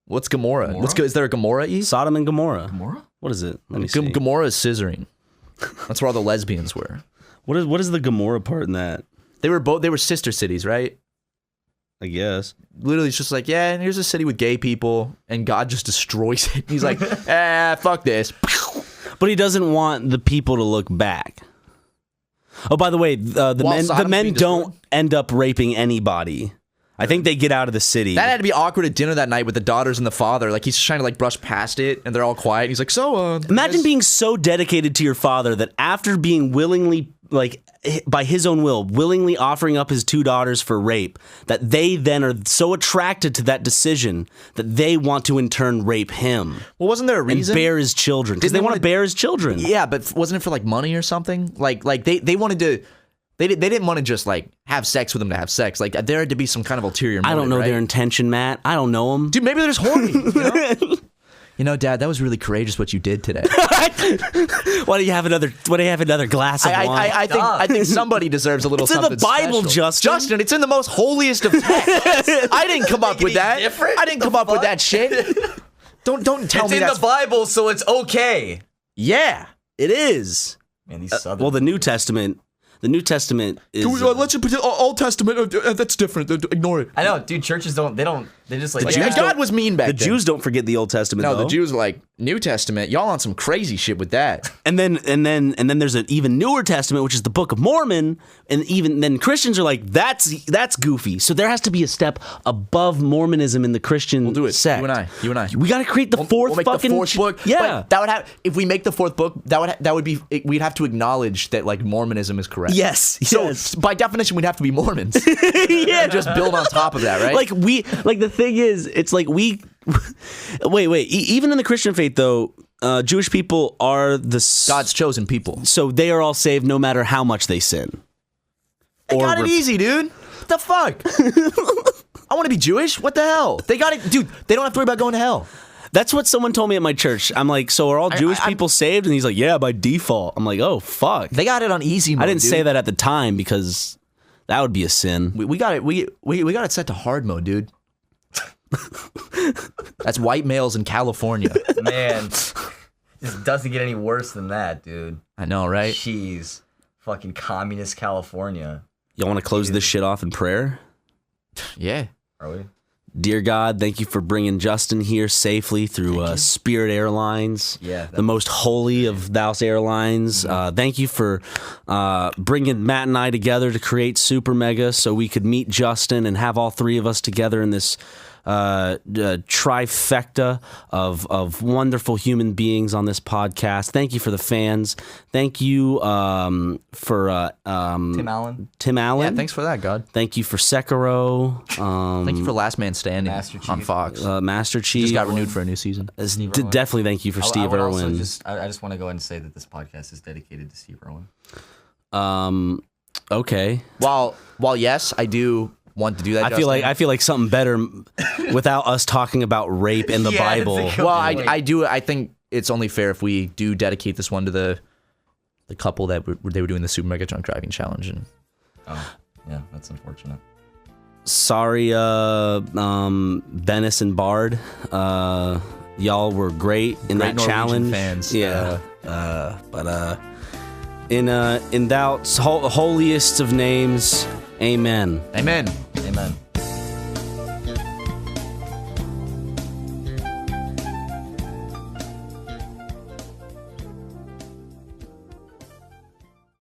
what's Gomorrah? Is there a Gomorrah, E? Sodom and Gomorrah. Gomorrah? What is it? Let me see. Gomorrah is scissoring. That's where all the lesbians were. What is the Gomorrah part in that? They were sister cities, right? I guess. Literally, it's just like, yeah, and here's a city with gay people, and God just destroys it. He's like, fuck this. But he doesn't want the people to look back. Oh, by the way, the Sodom's men being don't end up raping anybody. I think they get out of the city. That had to be awkward at dinner that night with the daughters and the father. Like, he's trying to, like, brush past it, and they're all quiet. And he's like, Imagine being so dedicated to your father that after being willingly, like, by his own will, willingly offering up his 2 daughters for rape, that they then are so attracted to that decision that they want to in turn rape him Well, wasn't there a and reason? bear his children. Because Didn't they they want wanna- to bear his children. Yeah, but wasn't it for, like, money or something? Like they wanted to... They didn't want to just, like, have sex with them to have sex. Like, there had to be some kind of ulterior motive, I don't know right? their intention, Matt. I don't know them. Dude, maybe they're just horny. You know, Dad, that was really courageous what you did today. Why do you have another glass of wine? I think somebody deserves a little It's in something the Bible, special. Justin. Justin, it's in the most holiest of texts. I didn't come up with that. different? I didn't come up with that shit. Don't tell It's me in that's... the Bible, so it's okay. Yeah. It is. Man, these Southern. Well, the New Testament is. let's put Old Testament. That's different. Ignore it. I know, dude. Churches don't. They just like. The yeah. Jews God was mean back the then. Jews don't forget the Old Testament. No, though. the Jews were like, New Testament, y'all on some crazy shit with that. And then there's an even newer testament, which is the Book of Mormon, and even then Christians are like, that's goofy. So there has to be a step above Mormonism in the Christian We'll do it. sect. You and I. We got to create the fourth We'll make fucking the fourth book. Yeah. But that would have, if we make the fourth book, that would be, we'd have to acknowledge that, like, Mormonism is correct. Yes. So yes. by definition, we'd have to be Mormons. Yeah. Just build on top of that, right? Like the thing is, it's like we wait. Even in the Christian faith, though, Jewish people are God's chosen people. so they are all saved no matter how much they sin. They got it easy, dude. What the fuck? I want to be Jewish. What the hell? They got it, dude. They don't have to worry about going to hell. That's what someone told me at my church. I'm like, so are all Jewish people saved? And he's like, yeah, by default. I'm like, oh, fuck. They got it on easy mode. I didn't dude. say that at the time because that would be a sin. We got it. We got it set to hard mode, dude. That's white males in California. Man, this doesn't get any worse than that, dude. I know, right? Jeez. Fucking communist California. Y'all want to close this shit off in prayer? Yeah. Are we? Dear God, thank you for bringing Justin here safely through Spirit Airlines, the most holy of thous airlines. Thank you for bringing Matt and I together to create SuperMega so we could meet Justin and have all three of us together in this trifecta of wonderful human beings on this podcast. Thank you for the fans. Thank you for Tim Allen. Yeah, thanks for that, God. Thank you for Sekiro. Thank you for Last Man Standing on Fox. Master Chief. Just got renewed for a new season. Definitely thank you for Steve Irwin. I just want to go ahead and say that this podcast is dedicated to Steve Irwin. Okay. While yes, I do want to do that. I feel like something better without us talking about rape in the Bible. Well, I do. I think it's only fair if we do dedicate this one to the couple that they were doing the SuperMega drunk driving challenge. And yeah, that's unfortunate. Sorry, Bennis and Bard. Y'all were great in that challenge. Fans. Yeah. But in thou's holiest of names, amen. Amen. Amen.